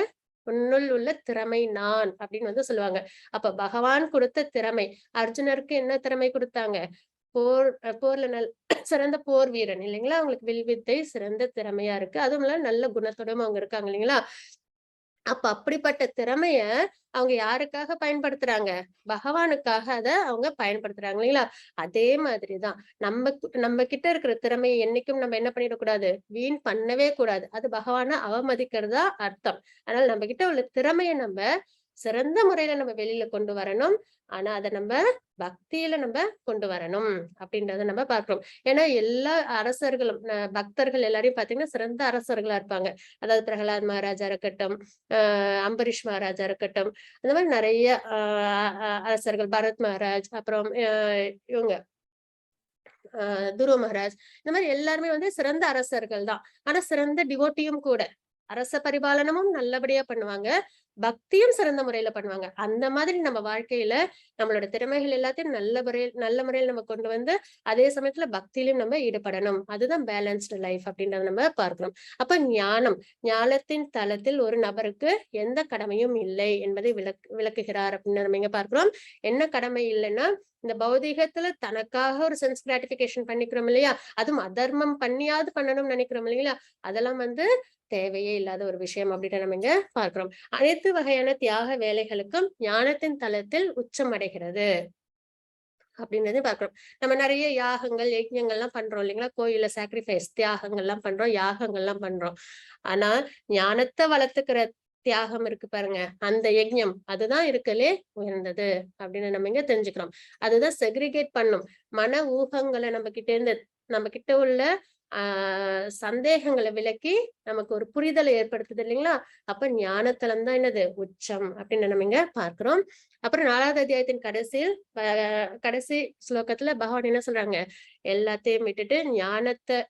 உன்னுள் உள்ள திறமை நான் அப்படின்னு வந்து சொல்லுவாங்க. அப்ப பகவான் கொடுத்த திறமை, அர்ஜுனருக்கு என்ன திறமை கொடுத்தாங்க? போர்ல சிறந்த போர் வீரன் இல்லைங்களா? அவங்களுக்கு வில் வித்தை சிறந்த திறமையா இருக்கு. அதுவும் இல்ல நல்ல குணத்தோடும் அவங்க இருக்காங்க இல்லைங்களா? அப்ப அப்படிப்பட்ட திறமைய அவங்க யாருக்காக பயன்படுத்துறாங்க? பகவானுக்காக அத அவங்க பயன்படுத்துறாங்க இல்லைங்களா? அதே மாதிரிதான் நம்ம கிட்ட இருக்கிற திறமையை என்னைக்கும் நம்ம என்ன பண்ணிடக்கூடாது? வீண் பண்ணவே கூடாது. அது பகவான அவமதிக்கிறதா அர்த்தம். அதனால நம்ம கிட்ட உள்ள திறமைய நம்ம சிறந்த முறையில நம்ம வெளியில கொண்டு வரணும். ஆனா அத நம்ம பக்தியில நம்ம கொண்டு வரணும் அப்படின்றத நம்ம பார்க்கிறோம். ஏன்னா எல்லா அரசர்களும் பக்தர்கள் எல்லாரையும் பாத்தீங்கன்னா சிறந்த அரசர்களா இருப்பாங்க. அதாவது பிரகலாத் மகாராஜா இருக்கட்டும், அம்பரீஷ் மகாராஜா இருக்கட்டும், அந்த மாதிரி நிறைய அரசர்கள், பரத் மகாராஜ், அப்புறம் இவங்க துருவ மகாராஜ், இந்த மாதிரி எல்லாருமே வந்து சிறந்த அரசர்கள் தான். ஆனா சிறந்த டிவோட்டியும் கூட. அரச பரிபாலனமும் நல்லபடியா பண்ணுவாங்க. பக்தியும் சிறந்த முறையில பண்ணுவாங்க. அந்த மாதிரி நம்ம வாழ்க்கையில நம்மளோட திறமைகள் எல்லாத்தையும் நல்ல முறையில் நம்ம கொண்டு வந்து, அதே சமயத்துல பக்தியிலும் நம்ம ஈடுபடணும். அதுதான் பேலன்ஸ்டு லைஃப் அப்படின்றத நம்ம பார்க்கிறோம். அப்ப ஞானத்தின் தளத்தில் ஒரு நபருக்கு எந்த கடமையும் இல்லை என்பதை விளக்குகிறார் அப்படின்னு நம்ம இங்க பார்க்கிறோம். என்ன கடமை இல்லைன்னா, இந்த பௌதீகத்துல தனக்காக ஒரு சென்ஸ் கிராட்டிபிகேஷன் பண்ணிக்கிறோம் இல்லையா? அதுவும் அதர்மம் பண்ணியாவது பண்ணணும்னு நினைக்கிறோம் இல்லைங்களா? அதெல்லாம் வந்து தேவையே இல்லாத ஒரு விஷயம் அப்படின்னு நம்ம இங்க பார்க்கிறோம். அனைத்து வகையான தியாக வேலைகளுக்கும் ஞானத்தின் தளத்தில் உச்சம் அடைகிறது அப்படின்றதையும் பார்க்கிறோம். நம்ம நிறைய யாகங்கள், யஜ்ஞங்கள்லாம் பண்றோம் இல்லைங்களா? கோயில்ல சாக்ரிஃபைஸ் தியாகங்கள்லாம் பண்றோம், யாகங்கள்லாம் பண்றோம். ஆனா ஞானத்தை வளர்த்துக்கிற தியாகம் இருக்கு பாருங்க, அந்த யஜ்ஞம் அதுதான் இருக்கலே உயர்ந்தது அப்படின்னு நம்ம இங்க தெரிஞ்சுக்கிறோம். அதுதான் செக்ரிகேட் பண்ணும். மன ஊகங்களை நம்ம கிட்ட உள்ள சந்தேகங்களை விலக்கி நமக்கு ஒரு புரிதலை ஏற்படுத்துது இல்லைங்களா? அப்ப ஞானத்தலம் தான் என்னது உச்சம் அப்படின்னு நம்ம இங்க பார்க்கிறோம். அப்புறம் 4வது அத்தியாயத்தின் கடைசி ஸ்லோகத்துல பகவான் என்ன சொல்றாங்க? எல்லாத்தையும் விட்டுட்டு ஞானத்தை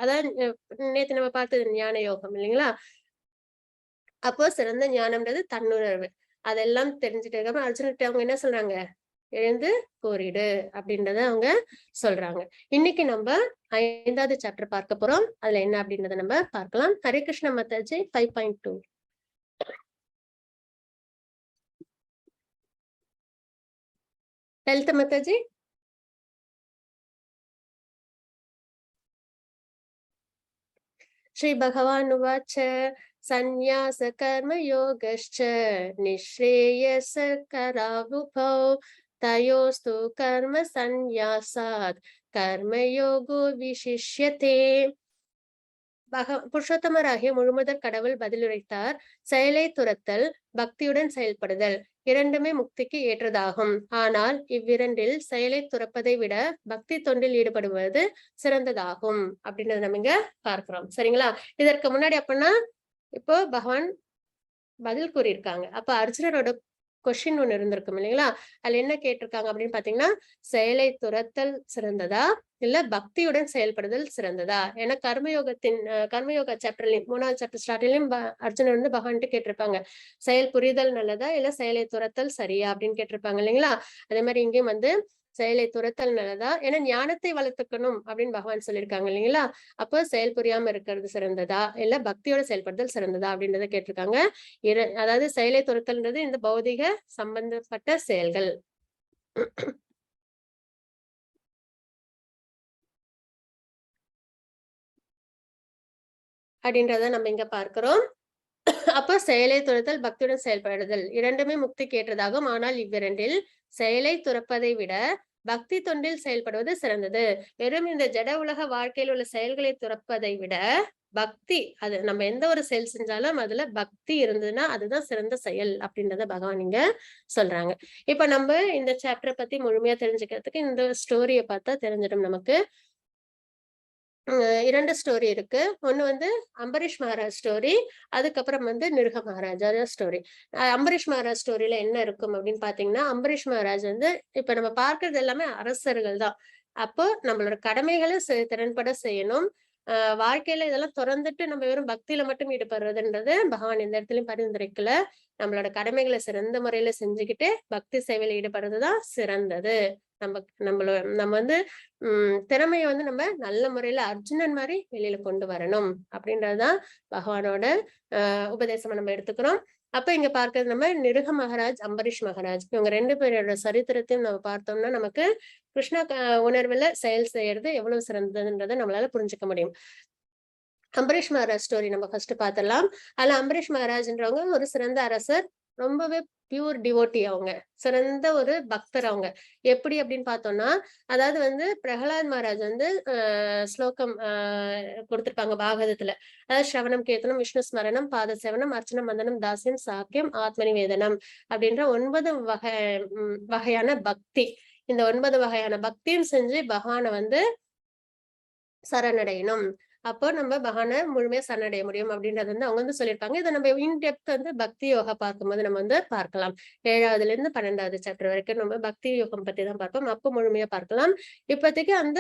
அதான் நேத்து நம்ம பார்த்தது ஞான யோகம் இல்லைங்களா? அப்போ சிறந்த ஞானம்ன்றது தன்னுணர்வு. அதெல்லாம் தெரிஞ்சுட்டு இருக்காம அர்ஜுனர்ட்ட அவங்க என்ன சொல்றாங்க? எழுந்து போரிடு அப்படின்றத அவங்க சொல்றாங்க. இன்னைக்கு நம்ம 5வது சாப்டர் பார்க்க போறோம். அதுல என்ன அப்படின்றத நம்ம பார்க்கலாம். ஹரே கிருஷ்ண மாதாஜி 5.2. லலிதா மாதாஜி. ஸ்ரீ பகவான் உவாச்ச சந்நியாச கர்ம யோகश्च நிஸ்ரேயஸ கராவுபௌ தயோஸ்து கர்ம சந்நியாசாத் கர்மயோகோ விசிஷ்யதே. புருஷோத்தமராகிய முழுமுதற் கடவுள் பதிலுரைத்தார், செயலை துறத்தல், பக்தியுடன் செயல்படுதல் இரண்டுமே முக்திக்கு ஏற்றதாகும். ஆனால் இவ்விரண்டில் செயலை துறப்பதை விட பக்தி தொண்டில் ஈடுபடுவது சிறந்ததாகும் அப்படின்றத நம்ம இங்க பார்க்கிறோம். சரிங்களா? இதற்கு முன்னாடி அப்படின்னா இப்போ பகவான் பதில் கூறியிருக்காங்க. அப்ப அர்ஜுனரோட கொஸ்டின் ஒண்ணு இருந்திருக்கும் இல்லைங்களா? அதுல என்ன கேட்டிருக்காங்க அப்படின்னு பாத்தீங்கன்னா, செயலை துறத்தல் சிறந்ததா இல்ல பக்தியுடன் செயல்படுதல் சிறந்ததா? ஏன்னா கர்மயோக சாப்டர்லயும் 3வது சாப்டர் ஸ்டார்டிங்லயும் அர்ஜுனன் வந்து பகவான்ட்டு கேட்டிருப்பாங்க, செயல் புரிதல் நல்லதா இல்ல செயலை துறத்தல் சரியா அப்படின்னு கேட்டிருப்பாங்க இல்லைங்களா? அதே மாதிரி இங்கேயும் வந்து செயலை துறத்தல் நல்லதா, ஏன்னா ஞானத்தை வளர்த்துக்கணும் அப்படின்னு பகவான் சொல்லியிருக்காங்க இல்லைங்களா? அப்போ செயல் புரியாம இருக்கிறது சிறந்ததா இல்ல பக்தியோட செயல்படுதல் சிறந்ததா அப்படின்றத கேட்டிருக்காங்க. அதாவது செயலை துறத்தல்ன்றது இந்த பௌதிக சம்பந்தப்பட்ட செயல்கள். அப்படின்றத நம்ம இங்க பார்க்கிறோம். அப்ப செயலை துறத்தல், பக்தியுடன் செயல்படுதல் இரண்டுமே முக்திக்கு ஏற்றதாகும். ஆனால் இவ்விரண்டில் செயலை துறப்பதை விட பக்தி தொண்டில் செயல்படுவது சிறந்தது. வெறும் இந்த ஜட உலக வாழ்க்கையில் உள்ள செயல்களை துறப்பதை விட பக்தி, அது நம்ம எந்த ஒரு செயல் செஞ்சாலும் அதுல பக்தி இருந்ததுன்னா அதுதான் சிறந்த செயல் அப்படின்றத பகவான் இங்க சொல்றாங்க. இப்ப நம்ம இந்த சாப்டரை பத்தி முழுமையா தெரிஞ்சுக்கிறதுக்கு இந்த ஸ்டோரியை பார்த்தா தெரிஞ்சிடும் நமக்கு. 2 ஸ்டோரி இருக்கு. ஒண்ணு வந்து அம்பரீஷ் மகாராஜ் ஸ்டோரி, அதுக்கப்புறம் வந்து நிருக மகாராஜா ஸ்டோரி. அம்பரீஷ் மகாராஜ் ஸ்டோரியில என்ன இருக்கும் அப்படின்னு பாத்தீங்கன்னா, அம்பரீஷ் மகாராஜ் வந்து இப்ப நம்ம பார்க்கறது எல்லாமே அரசர்கள் தான். அப்போ நம்மளோட கடமைகளை திறன்பட செய்யணும். வாழ்க்கையில இதெல்லாம் துறந்துட்டு நம்ம வெறும் பக்தியில மட்டும் ஈடுபடுறதுன்றது பகவான் எந்த இடத்துலயும் பரிந்துரைக்கல. நம்மளோட கடமைகளை சிறந்த முறையில செஞ்சுக்கிட்டு பக்தி சேவையில ஈடுபடுறதுதான் சிறந்தது. நம்ம வந்து திறமைய வந்து நம்ம நல்ல முறையில அர்ஜுனன் மாதிரி வெளியில கொண்டு வரணும் அப்படின்றதுதான் பகவானோட உபதேசமா நம்ம எடுத்துக்கிறோம். அப்ப இங்க பார்க்கிறது நம்ம நிருக மகாராஜ், அம்பரீஷ் மகாராஜ் இவங்க 2 பேரோட சரித்திரத்தையும் நம்ம பார்த்தோம்னா நமக்கு கிருஷ்ண உணர்வுல செயல் செய்யறது எவ்வளவு சிறந்ததுன்றதை நம்மளால புரிஞ்சுக்க முடியும். அம்பரீஷ் மகாராஜ் ஸ்டோரி நம்ம ஃபர்ஸ்ட் பாத்திரலாம். அதுல அம்பரீஷ் மகாராஜ்ன்றவங்க ஒரு சிறந்த அரசர், ரொம்பவே பியூர் டிவோட்டி, அவங்க சிறந்த ஒரு பக்தர். அவங்க எப்படி அப்படின்னு பார்த்தோம்னா, அதாவது வந்து பிரகலாத் மகாராஜ் வந்து ஸ்லோகம் கொடுத்திருப்பாங்க பாகவதத்துல. அதாவது ஸ்ரவணம், கீர்த்தனம், விஷ்ணு ஸ்மரணம், பாத சேவனம், அர்ச்சனம், வந்தனம், தாசியம், சாக்கியம், ஆத்மனி வேதனம் அப்படின்ற 9 வகையான பக்தி. இந்த 9 வகையான பக்தியும் செஞ்சு பகவானை வந்து சரணடையணும். அப்போ நம்ம பகவானை முழுமையா சரணடைய முடியும் அப்படின்றது வந்து அவங்க வந்து சொல்லியிருப்பாங்க. இதை நம்ம இன்டெப்த் வந்து பக்தி யோகா பார்க்கும்போது நம்ம வந்து பார்க்கலாம். 7வதுல இருந்து 12வது சாப்டர் வரைக்கும் நம்ம பக்தி யோகம் பத்தி தான் பார்ப்போம். அப்போ முழுமையா பார்க்கலாம். இப்போதைக்கு அந்த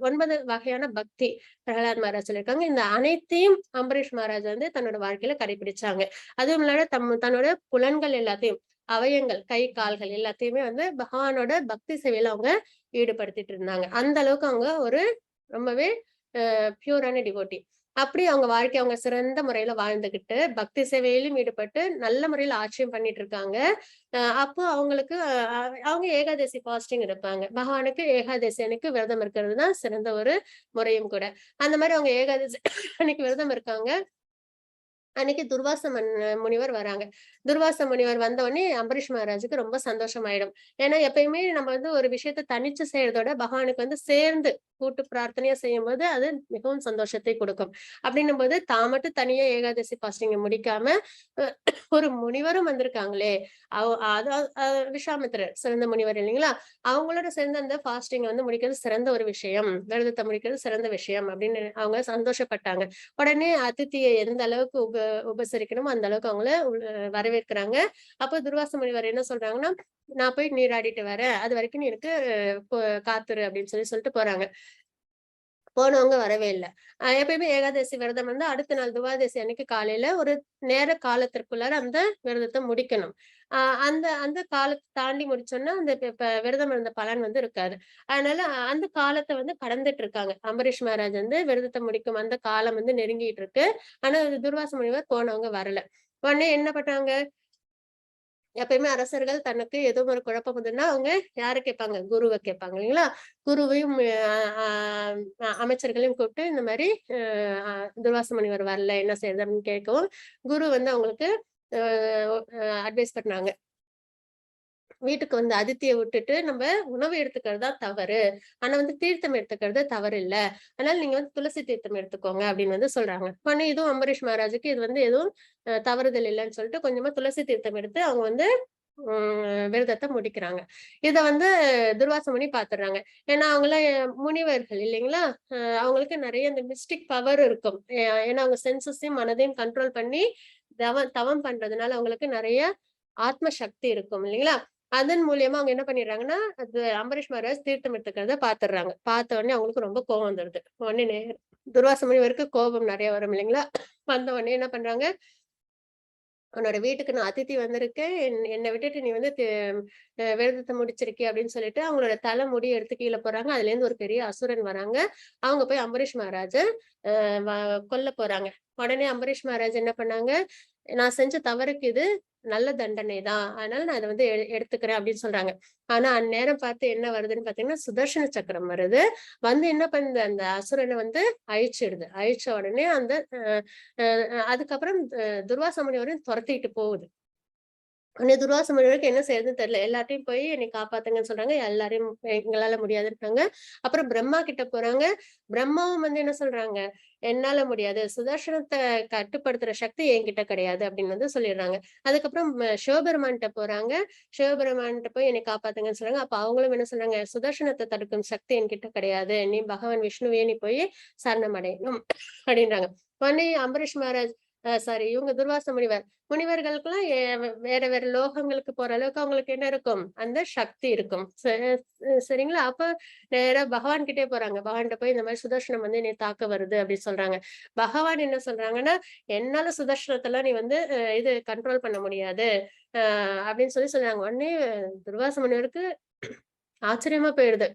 9 வகையான பக்தி பிரகலாத் மகாராஜ் சொல்லியிருக்காங்க. இந்த அனைத்தையும் அம்பரீஷ் மகாராஜ் வந்து தன்னோட வாழ்க்கையில கடைபிடிச்சாங்க. அதுவும் இல்லாத தன்னோட புலன்கள் எல்லாத்தையும், அவயங்கள், கை கால்கள் எல்லாத்தையுமே வந்து பகவானோட பக்தி சேவையில அவங்க ஈடுபடுத்திட்டு இருந்தாங்க. அந்த அளவுக்கு அவங்க ஒரு ரொம்பவே பியூரான டிவோட்டி. அப்படி அவங்க வாழ்க்கை அவங்க சிறந்த முறையில வாழ்ந்துகிட்டு பக்தி சேவையிலும் ஈடுபட்டு நல்ல முறையில ஆட்சியும் பண்ணிட்டு இருக்காங்க. அப்போ அவங்களுக்கு அவங்க ஏகாதசி ஃபாஸ்டிங் இருப்பாங்க. பகவானுக்கு ஏகாதசி அன்னைக்கு விரதம் இருக்கிறது தான் சிறந்த ஒரு முறையும் கூட. அந்த மாதிரி அவங்க ஏகாதசி அன்னைக்கு விரதம் இருக்காங்க. அன்னைக்கு துர்வாச முனிவர் வராங்க. துர்வாச முனிவர் வந்த உடனே அம்பரீஷ் மகாராஜுக்கு ரொம்ப சந்தோஷம் ஆயிடும். ஏன்னா எப்பயுமே நம்ம வந்து ஒரு விஷயத்த தனிச்சு செய்யறதோட பகவானுக்கு வந்து சேர்ந்து கூட்டு பிரார்த்தனையா செய்யும்போது அது மிகவும் சந்தோஷத்தை கொடுக்கும். அப்படின்னும் போது தான் மட்டும் தனியா ஏகாதசி ஃபாஸ்டிங்க முடிக்காம ஒரு முனிவரும் வந்திருக்காங்களே, விஸ்வாமித்திரர் சிறந்த முனிவர் இல்லைங்களா, அவங்களோட சேர்ந்து அந்த ஃபாஸ்டிங் வந்து முடிக்கிறது சிறந்த ஒரு விஷயம், விரதத்தை முடிக்கிறது சிறந்த விஷயம் அப்படின்னு அவங்க சந்தோஷப்பட்டாங்க. உடனே அதித்தியை எந்த அளவுக்கு உபசரிக்கணுமோ அந்த அளவுக்கு அவங்கள வரவேற்கிறாங்க. அப்போ துர்வாச முனிவர் என்ன சொல்றாங்கன்னா, நான் போய் நீராடிட்டு வரேன், அது வரைக்கும் நீ எனக்கு காத்துரு அப்படின்னு சொல்லிட்டு போறாங்க. போனவங்க வரவே இல்லை. எப்பயுமே ஏகாதசி விரதம் வந்து அடுத்த நாள் துவாதசி அன்னைக்கு காலையில ஒரு நேர காலத்திற்குள்ளார அந்த விரதத்தை முடிக்கணும். அந்த அந்த காலத்தை தாண்டி முடிச்சோம்னா அந்த விரதம் இருந்த பலன் வந்து இருக்காது. அதனால அந்த காலத்தை வந்து கடந்துட்டு இருக்காங்க. அம்பரீஷ் மகாராஜ் வந்து விரதத்தை முடிக்கும் அந்த காலம் வந்து நெருங்கிட்டு இருக்கு. ஆனா துர்வாச முனிவர் போனவங்க வரல. உடனே என்ன பண்ணாங்க, எப்பயுமே அரசர்கள் தனக்கு ஏதோ ஒரு குழப்பம் வந்ததுன்னா அவங்க யாரை கேட்பாங்க, குருவை கேட்பாங்க இல்லைங்களா. குருவையும் அமைச்சர்களையும் கூப்பிட்டு இந்த மாதிரி துர்வாச முனிவர் வரல, என்ன செய்யறது அப்படின்னு கேட்கவும் குரு வந்து அவங்களுக்கு அட்வைஸ் பண்ணாங்க. வீட்டுக்கு வந்து அதித்தியை விட்டுட்டு நம்ம உணவு எடுத்துக்கிறது தான் தவறு, ஆனா வந்து தீர்த்தம் எடுத்துக்கிறது தவறு இல்ல, அதனால நீங்க வந்து துளசி தீர்த்தம் எடுத்துக்கோங்க அப்படின்னு வந்து சொல்றாங்க. ஆனா இதுவும் அம்பரீஷ் மகாராஜுக்கு இது வந்து எதுவும் தவறுதல் இல்லைன்னு சொல்லிட்டு கொஞ்சமா துளசி தீர்த்தம் எடுத்து அவங்க வந்து விரதத்தை முடிக்கிறாங்க. இத வந்து துர்வாச முனி பாத்துறாங்க. ஏன்னா அவங்கள முனிவர்கள் இல்லைங்களா, அவங்களுக்கு நிறைய இந்த மிஸ்டிக் பவர் இருக்கும். ஏன்னா அவங்க சென்சஸையும் மனதையும் கண்ட்ரோல் பண்ணி தவம் பண்றதுனால அவங்களுக்கு நிறைய ஆத்ம சக்தி இருக்கும் இல்லைங்களா. அதன் மூலியமா அவங்க என்ன பண்ணிடுறாங்கன்னா, அது அம்பரீஷ் மகாராஜ் தீர்த்தம் எடுத்துக்கிறத பாத்துடுறாங்க. பார்த்த உடனே அவங்களுக்கு ரொம்ப கோபம் வந்துடுது. உடனே துர்வாச முனிவருக்கு கோபம் நிறைய வரும் இல்லைங்களா. வந்த உடனே என்ன பண்றாங்க, உன்னோட வீட்டுக்கு நான் அதித்தி வந்திருக்கேன், என்னை விட்டுட்டு நீ வந்து விரதத்தை முடிச்சிருக்கே அப்படின்னு சொல்லிட்டு அவங்களோட தலை முடி எடுத்து கீழே போறாங்க. அதுல இருந்து ஒரு பெரிய அசுரன் வராங்க. அவங்க போய் அம்பரீஷ் மகாராஜ கொல்ல போறாங்க. உடனே அம்பரீஷ் மகாராஜ் என்ன பண்ணாங்க, நான் செஞ்ச தவறுக்கு இது நல்ல தண்டனை தான், அதனால நான் அதை வந்து எடுத்துக்கிறேன் அப்படின்னு சொல்றாங்க. ஆனா அந்நேரம் பார்த்து என்ன வருதுன்னு பாத்தீங்கன்னா, சுதர்சன சக்கரம் வருது. வந்து என்ன பண்ணுது, அந்த அசுரனை வந்து அழிச்சிடுது. அழிச்ச உடனே அந்த அதுக்கப்புறம் துர்வாச முனிவரையும் துரத்திட்டு போகுது. உடனே துர்வாச முனிவருக்கு என்ன செய்யறதுன்னு தெரியல. எல்லாத்தையும் போய் என்னை காப்பாத்துங்கன்னு சொல்றாங்க. எல்லாரையும் எங்களால முடியாதுன்றாங்க. அப்புறம் பிரம்மா கிட்ட போறாங்க. பிரம்மாவும் வந்து என்ன சொல்றாங்க, என்னால முடியாது, சுதர்சனத்தை கட்டுப்படுத்துற சக்தி என்கிட்ட கிடையாது அப்படின்னு வந்து சொல்லிடுறாங்க. அதுக்கப்புறம் சிவபெருமான்கிட்ட போறாங்க. சிவபெருமான்கிட்ட போய் என்னை காப்பாத்துங்கன்னு சொல்றாங்க. அப்ப அவங்களும் என்ன சொல்றாங்க, சுதர்சனத்தை தடுக்கும் சக்தி என்கிட்ட கிடையாது, நீ பகவான் விஷ்ணுவே நீ போய் சரணம் அடையணும் அப்படின்றாங்க. உடனே அம்பரீஷ் மகாராஜ் சாரி, இவங்க துர்வாச முனிவர். முனிவர்களுக்கெல்லாம் வேற வேற லோகங்களுக்கு போற அளவுக்கு அவங்களுக்கு என்ன இருக்கும்? அந்த சக்தி இருக்கும். சரிங்களா? அப்ப நேரா பகவான் கிட்டே போறாங்க. பகவான்ட்ட போய் இந்த மாரி சுதர்சனம் வந்து என்னைய தாக்க வருது அப்படின்னு சொல்றாங்க. பகவான் என்ன சொல்றாங்கன்னா, என்னால சுதர்சனத்தெல்லாம் நீ வந்து இது கண்ட்ரோல் பண்ண முடியாது. அ அப்படின்னு சொல்றாங்க. உடனே துர்வாச முனிவருக்கு ஆச்சரியமா போயிடுது.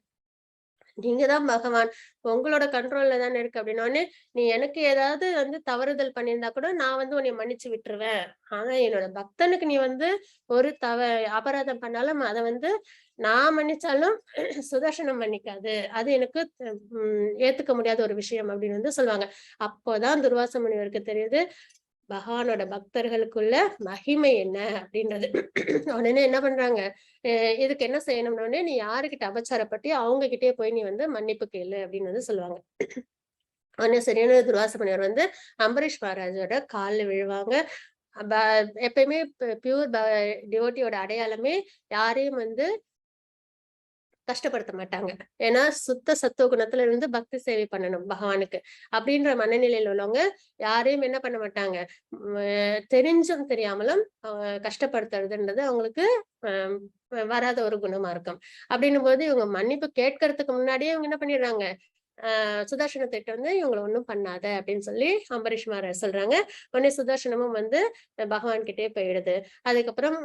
நீங்க தான் பகவான். உங்களோட கண்ட்ரோல்ல தானே இருக்கு அப்படின்னோனே, நீ எனக்கு ஏதாவது வந்து தவறுதல் பண்ணியிருந்தா கூட நான் வந்து உன்னைய மன்னிச்சு விட்டுருவேன். ஆனா என்னோட பக்தனுக்கு நீ வந்து ஒரு அபராதம் பண்ணாலும் அத வந்து நான் மன்னிச்சாலும் சுதர்சனம் மன்னிக்காது. அது எனக்கு ஏத்துக்க முடியாத ஒரு விஷயம் அப்படின்னு வந்து சொல்லுவாங்க. அப்போதான் துர்வாச முனிவருக்கு தெரியுது, பகவானோட பக்தர்களுக்குள்ள மகிமை என்ன அப்படின்றது. உடனே என்ன பண்றாங்க, இதுக்கு என்ன செய்யணும்ன உடனே, நீ யாருகிட்ட அபச்சாரப்பட்டியோ அவங்க கிட்டயே போய் நீ வந்து மன்னிப்பு கேளு அப்படின்னு வந்து சொல்லுவாங்க. உடனே சரியான துர்வாச முனிவர் வந்து அம்பரீஷ் மகாராஜோட கால்ல விழுவாங்க. ப எப்பயுமே பியூர் டிவோட்டியோட அடையாளமே யாரையும் வந்து கஷ்டப்படுத்த மாட்டாங்க. ஏன்னா சுத்த சத்துவ குணத்துல இருந்து பக்தி சேவை பண்ணணும் பகவானுக்கு. அப்படின்ற மனநிலையில உள்ளவங்க யாரையும் என்ன பண்ண மாட்டாங்க. தெரிஞ்சும் தெரியாமலும் கஷ்டப்படுத்துறதுன்றது அவங்களுக்கு வராத ஒரு குணமா இருக்கும். அப்படின்னும் போது இவங்க மன்னிப்பு கேட்கறதுக்கு முன்னாடியே இவங்க என்ன பண்ணிடுறாங்க, சுதர்சனத்திட்ட வந்து இவங்கள ஒண்ணும் பண்ணாத அப்படின்னு சொல்லி அம்பரீஷ் மகாராஜ் சொல்றாங்க. உடனே சுதர்சனமும் வந்து பகவான் கிட்டயே போயிடுது. அதுக்கப்புறம்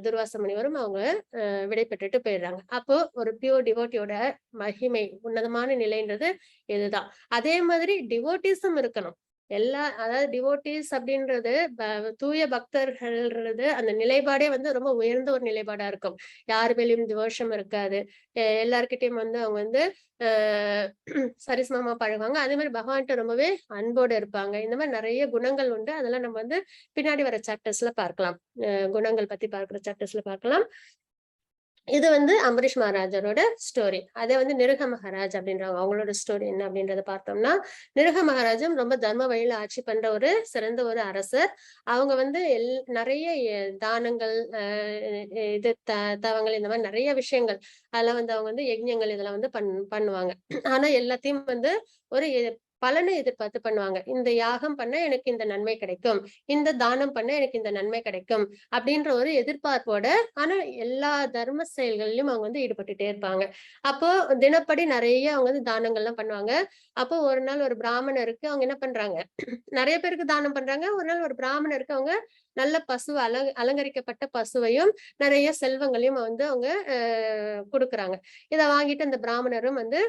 துர்வாச முனிவரும் அவங்க விடை பெற்றுட்டு போயிடுறாங்க. அப்போ ஒரு பியூர் டிவோட்டியோட மகிமை, உன்னதமான நிலைன்றது இதுதான். அதே மாதிரி டிவோட்டீஸும் இருக்கணும். அதாவது டிவோட்டீஸ் அப்படின்றது தூய பக்தர்கள்ன்றது அந்த நிலைப்பாடே வந்து ரொம்ப உயர்ந்த ஒரு நிலைப்பாடா இருக்கும். யார் மேலயும் துவேஷம் இருக்காது. எல்லார்கிட்டயும் வந்து அவங்க வந்து சரிசமமா பழகுவாங்க. அதே மாதிரி பகவான்ட்ட ரொம்பவே அன்போட இருப்பாங்க. இந்த மாதிரி நிறைய குணங்கள் உண்டு. அதெல்லாம் நம்ம வந்து பின்னாடி வர சாப்டர்ஸ்ல பார்க்கலாம். குணங்கள் பத்தி பார்க்கிற சாப்டர்ஸ்ல பார்க்கலாம். இது வந்து அம்பரீஷ் மகாராஜரோட ஸ்டோரி. அதே வந்து நிருக மகாராஜ் அப்படின்றாங்க. அவங்களோட ஸ்டோரி என்ன அப்படின்றத பார்த்தோம்னா, நிருக மகாராஜும் ரொம்ப தர்ம வழியில ஆட்சி பண்ற ஒரு சிறந்த ஒரு அரசர். அவங்க வந்து நிறைய தானங்கள், இது தவங்கள் இந்த மாதிரி நிறைய விஷயங்கள் அதெல்லாம் வந்து அவங்க வந்து யஜ்ஞங்கள் இதெல்லாம் வந்து பண்ணுவாங்க. ஆனா எல்லாத்தையும் வந்து ஒரு பலனை எதிர்பார்த்து பண்ணுவாங்க. இந்த யாகம் பண்ண எனக்கு இந்த நன்மை கிடைக்கும். இந்த தானம் பண்ண எனக்கு இந்த நன்மை கிடைக்கும். அப்படின்ற ஒரு எதிர்பார்ப்போட ஆனா எல்லா தர்ம செயல்களிலும் அவங்க வந்து ஈடுபட்டுட்டே இருப்பாங்க. அப்போ தினப்படி நிறைய அவங்க வந்து தானங்கள்லாம் பண்ணுவாங்க. அப்போ ஒரு நாள் ஒரு பிராமணருக்கு அவங்க என்ன பண்றாங்க, நிறைய பேருக்கு தானம் பண்றாங்க. ஒரு நாள் ஒரு பிராமணருக்கு அவங்க நல்ல பசு அலங்கரிக்கப்பட்ட பசுவையும் நிறைய செல்வங்களையும் வந்து அவங்க கொடுக்குறாங்க. இத வாங்கிட்டு அந்த பிராமணரும் வந்து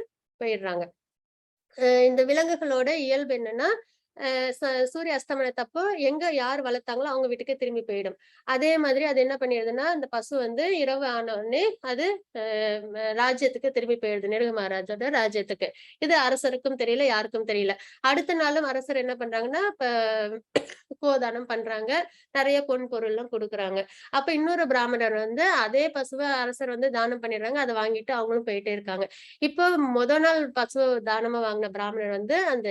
போயிடுறாங்க. இந்த விலங்குகளோட இயல்பு என்னன்னா, சூரிய அஸ்தமனத்தப்போ எங்க யார் வளர்த்தாங்களோ அவங்க வீட்டுக்கே திரும்பி போயிடும். அதே மாதிரி அது என்ன பண்ணிடுதுன்னா, அந்த பசு வந்து இரவு ஆன உடனே அது ராஜ்யத்துக்கு திரும்பி போயிடுது. நிருக மகாராஜோட ராஜ்யத்துக்கு. இது அரசருக்கும் தெரியல, யாருக்கும் தெரியல. அடுத்த நாளும் அரசர் என்ன பண்றாங்கன்னா, கோதானம் பண்றாங்க. நிறைய பொன் பொருள்லாம் குடுக்குறாங்க. அப்ப இன்னொரு பிராமணர் வந்து அதே பசுவ அரசர் வந்து தானம் பண்ணிடுறாங்க. அத வாங்கிட்டு அவங்களும் போயிட்டே இருக்காங்க. இப்போ நாள் பசு தானமா வாங்கின பிராமணர் வந்து அந்த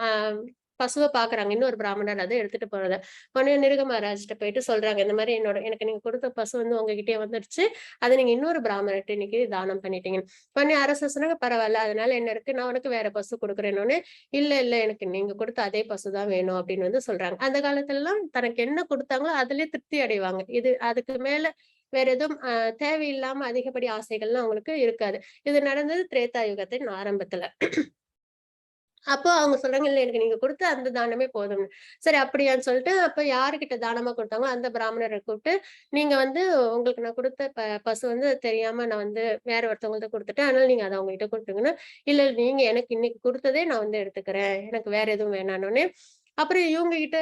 அ பசுவ பாக்குறாங்க. இன்னொரு பிராமணர் அத எடுத்துட்டு போறத. உடனே நிருக மகாராஜ்ட்ட போயிட்டு சொல்றாங்க. இந்த மாரி எனக்கு நீங்க குடுத்த பசு வந்து உங்ககிட்டயே வந்துருச்சு. அத நீங்க இன்னொரு பிராமணர்ட்ட இன்னைக்கு தானம் பண்ணிட்டீங்கன்னு. உடனே அரசர் சொன்னாங்க, பரவால்ல. அதனால என்ன இருக்கு? நான் உனக்கு வேற பசு குடுக்குறேன்னோனே, இல்ல எனக்கு நீங்க குடுத்த அதே பசு தான் வேணும் அப்படின்னு வந்து சொல்றாங்க. அந்த காலத்துலலாம் தனக்கு என்ன குடுத்தாங்களோ அதிலயே திருப்தி அடைவாங்க. அதுக்கு மேல வேற எதுவும் தேவையில்லாம அதிகப்படி ஆசைகள்லாம் அவங்களுக்கு இருக்காது. இது நடந்தது திரேதா யுகத்தின் ஆரம்பத்துல. அப்போ அவங்க சொல்றாங்க, "இல்ல எனக்கு நீங்க குடுத்த அந்த தானமே போதும்னு." சரி அப்படியான்னு சொல்லிட்டு, அப்ப யாருகிட்ட தானமா குடுத்தாங்களோ அந்த பிராமணர கூப்பிட்டு, "நீங்க வந்து உங்களுக்கு நான் குடுத்த பசு வந்து தெரியாம நான் வந்து வேற ஒருத்தவங்கள்ட்ட குடுத்துட்டேன். அதனால நீங்க அத அவங்ககிட்ட குடுத்துருங்கன்னு." "இல்ல நீங்க எனக்கு இன்னைக்கு குடுத்ததே நான் வந்து எடுத்துக்கிறேன். எனக்கு வேற எதுவும் வேணான்னோனே." அப்புறம் இவங்க கிட்ட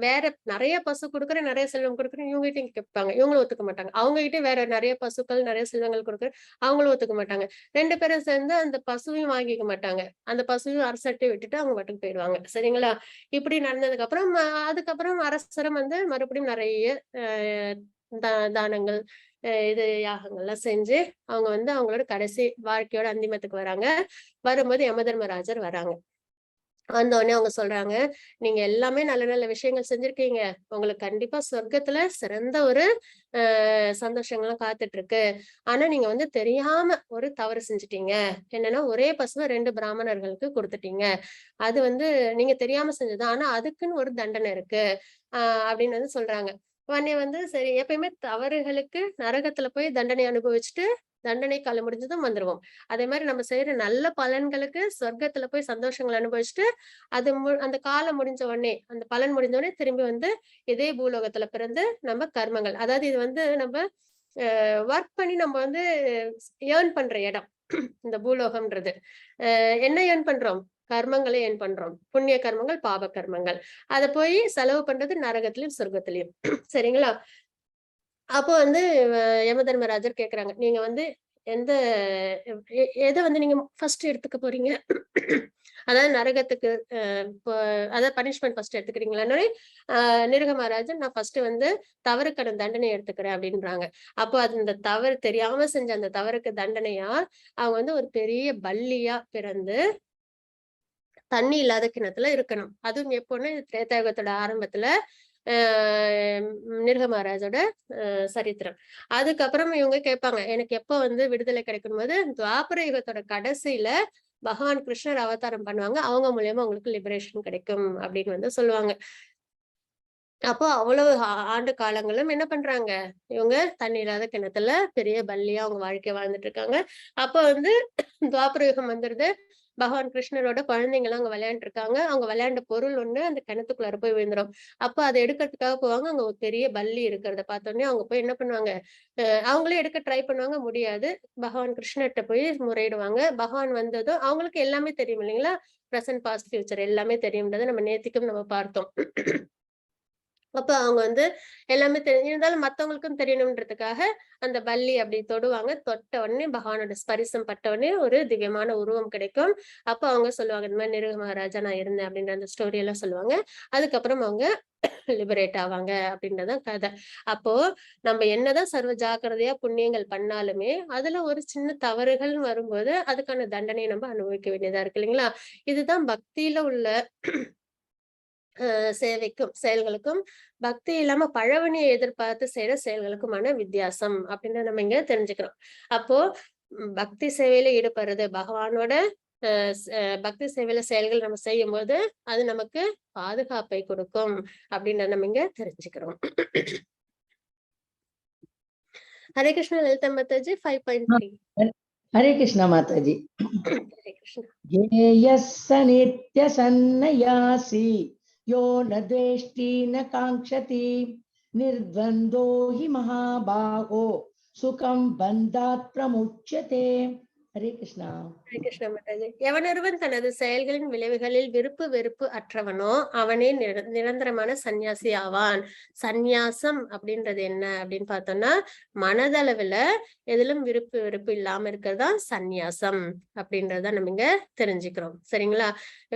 வேற நெறைய பசு குடுக்குறேன், நெறைய செல்வம் குடுக்குறேன். இவங்க கிட்ட கேட்பாங்க. இவங்களும் ஒத்துக்க மாட்டாங்க. அவங்க கிட்ட வேற நெறைய பசுக்கள், நெறைய செல்வங்கள் குடுக்குறேன். அவங்களும் ஒத்துக்க மாட்டாங்க. 2 பேரும் சேர்ந்து அந்த பசுவையும் வாங்கிக்க மாட்டாங்க. அந்த பசுவையும் அரசர்ட்ட விட்டுட்டு அவங்க பாட்டுக்கு போயிடுவாங்க. சரிங்களா? இப்படி நடந்ததுக்கு அப்புறம் அதுக்கப்புறம் அரசரும் வந்து மறுபடியும் நெறைய அ தானங்கள், இது யாகங்கள்லாம் செஞ்சு அவங்க வந்து அவங்களோட கடைசி வாழ்க்கையோட அந்திமத்துக்கு வராங்க. வரும்போது யமதர்மராஜர் வராங்க. வந்த உடனே அவங்க சொல்றாங்க, நீங்க எல்லாமே நல்ல நல்ல விஷயங்கள் செஞ்சிருக்கீங்க. உங்களுக்கு கண்டிப்பா சொர்க்கத்துல சிறந்த ஒரு சந்தோஷங்கள்லாம் காத்துட்டு இருக்கு. ஆனா நீங்க வந்து தெரியாம ஒரு தவறு செஞ்சுட்டீங்க. என்னன்னா ஒரே பசுவ 2 பிராமணர்களுக்கு குடுத்துட்டீங்க. அது வந்து நீங்க தெரியாம செஞ்சது. ஆனா அதுக்குன்னு ஒரு தண்டனை இருக்கு. அ அப்படின்னு வந்து சொல்றாங்க. உடனே வந்து சரி எப்பயுமே தவறுகளுக்கு நரகத்துல போய் தண்டனை அனுபவிச்சுட்டு, தண்டனை காலம் முடிஞ்சதும் வந்துருவோம். அதே மாரி நம்ம செய்யற நல்ல பலன்களுக்கு சொர்க்கத்துல போய் சந்தோஷங்கள அனுபவிச்சுட்டு, அந்த காலம் முடிஞ்ச உடனே, அந்த பலன் முடிஞ்ச உடனே திரும்பி வந்து இதே பூலோகத்துல பிறந்து நம்ம கர்மங்கள் அதாவது இது வந்து நம்ம வொர்க் பண்ணி நம்ம வந்து ஏர்ன் பண்ற இடம். இந்த பூலோகம்ன்றது. என்ன ஏர்ன் பண்றோம்? கர்மங்களை ஏர்ன் பண்றோம். புண்ணிய கர்மங்கள், பாப கர்மங்கள். அத போய் செலவு பண்றது நரகத்திலயும், சொர்க்கத்திலயும். சரிங்களா? அப்போ வந்து யம தர்மராஜர் கேக்குறாங்க. நீங்க வந்து எந்த எத வந்து நீங்க ஃபர்ஸ்ட் எடுத்துக்க போறீங்க? அதாவது நரகத்துக்கு இப்போ அதாவது பனிஷ்மென்ட் ஃபர்ஸ்ட் எடுத்துக்கிறீங்களான்னோனே, நிருக மகாராஜன் நான் ஃபர்ஸ்ட் வந்து தவறுக்கான தண்டனை எடுத்துக்கிறேன் அப்படின்றாங்க. அப்போ அது இந்த தவறு தெரியாம செஞ்ச அந்த தவறுக்கு தண்டனையா, அவங்க வந்து ஒரு பெரிய பல்லியா பிறந்து, தண்ணி இல்லாத கிணத்துல இருக்கணும். அதுவும் எப்போன்னா, இது திரேதாயுகத்தோட ஆரம்பத்துல ஆ மிருக மகாராஜோட சரித்திரம். அதுக்கப்புறம் இவங்க கேட்பாங்க, எனக்கு எப்போ வந்து விடுதலை கிடைக்கும்போது, துவாபர யுகத்தோட கடைசியில பகவான் கிருஷ்ணர் அவதாரம் பண்ணுவாங்க. அவங்க மூலியமா உங்களுக்கு லிபரேஷன் கிடைக்கும் அப்படின்னு வந்து சொல்லுவாங்க. அப்போ அவ்வளவு ஆண்டு காலங்களும் என்ன பண்றாங்க? இவங்க தண்ணி இல்லாத கிணத்துல பெரிய பல்லியா அவங்க வாழ்க்கைய வாழ்ந்துட்டு இருக்காங்க. அப்ப வந்து துவாபர யுகம் வந்துருது. பகவான் கிருஷ்ணரோட குழந்தைங்கலாம் அங்க விளையாண்டுட்டு இருக்காங்க. அவங்க விளையாண்ட பொருள் ஒண்ணு அந்த கிணத்துக்குள்ளார போய் விழுந்துரும். அப்ப அத எடுக்கிறதுக்காக போவாங்க. அங்க ஒரு பெரிய பல்லி இருக்கிறத பார்த்தோனே அவங்க போய் என்ன பண்ணுவாங்க, அவங்களே எடுக்க ட்ரை பண்ணுவாங்க, முடியாது. பகவான் கிருஷ்ணர்ட்ட போய் முறையிடுவாங்க. பகவான் வந்ததும் அவங்களுக்கு எல்லாமே தெரியும் இல்லைங்களா? பிரசன்ட், பாஸ்ட், ஃபியூச்சர் எல்லாமே தெரியும்ன்றத நம்ம நேத்திக்கும் நம்ம பார்த்தோம். அப்ப அவங்க வந்து எல்லாமே இருந்தாலும் மத்தவங்களுக்கும் தெரியணும்ன்றதுக்காக, அந்த பல்லி அப்படி தொடுவாங்க. தொட்ட உடனே பகவானோட ஸ்பரிசம் பட்ட உடனே ஒரு திவ்யமான உருவம் கிடைக்கும். அப்ப அவங்க சொல்லுவாங்க, இந்த மாரி "நிருக மகாராஜா நான் இருந்தேன்" அப்படின்ற அந்த ஸ்டோரி எல்லாம் சொல்லுவாங்க. அதுக்கப்புறம் அவங்க லிபரேட் ஆவாங்க அப்படின்றதுதான் கதை. அப்போ நம்ம என்னதான் சர்வ ஜாக்கிரதையா புண்ணியங்கள் பண்ணாலுமே, அதுல ஒரு சின்ன தவறுகள்னு வரும்போது, அதுக்கான தண்டனைய நம்ம அனுபவிக்க வேண்டியதா இருக்கு இல்லைங்களா? இதுதான் பக்தியில உள்ள சேவைக்கும் செயல்களுக்கும், பக்தி இல்லாம பழவனிய எதிர்பார்த்து செய்யற செயல்களுக்குமான வித்தியாசம் அப்படின்னு நம்ம இங்க தெரிஞ்சுக்கிறோம். அப்போ பக்தி சேவையில ஈடுபடுறது பகவானோட பக்தி சேவையில செயல்கள் நம்ம செய்யும்போது, அது நமக்கு பாதுகாப்பை கொடுக்கும் அப்படின்னு நம்ம இங்க தெரிஞ்சுக்கிறோம். ஹரே கிருஷ்ணா லலிதா மாதாஜி 5.3. हरे कृष्णा माता जी। ஹரே கிருஷ்ணா. ज्ञेयः स नित्यसन्न्यासी यो न द्वेष्टि न काङ्क्षति निर्द्वन्द्वो हि महाबाहो सुखं बन्धात् प्रमुच्यते। हरे कृष्णा। ஹரே கிருஷ்ண மாதாஜி. எவனொருவன் தனது செயல்களின் விளைவுகளில் விருப்பு வெறுப்பு அற்றவனோ அவனே நிரந்தரமான சந்நியாசி ஆவான். சந்நியாசம் அப்படின்றது என்ன அப்படின்னு பார்த்தோம்னா, மனதளவுல எதிலும் விருப்பு வெறுப்பு இல்லாம இருக்கிறதா சந்நியாசம் அப்படின்றத நம்ம இங்க தெரிஞ்சுக்கிறோம். சரிங்களா?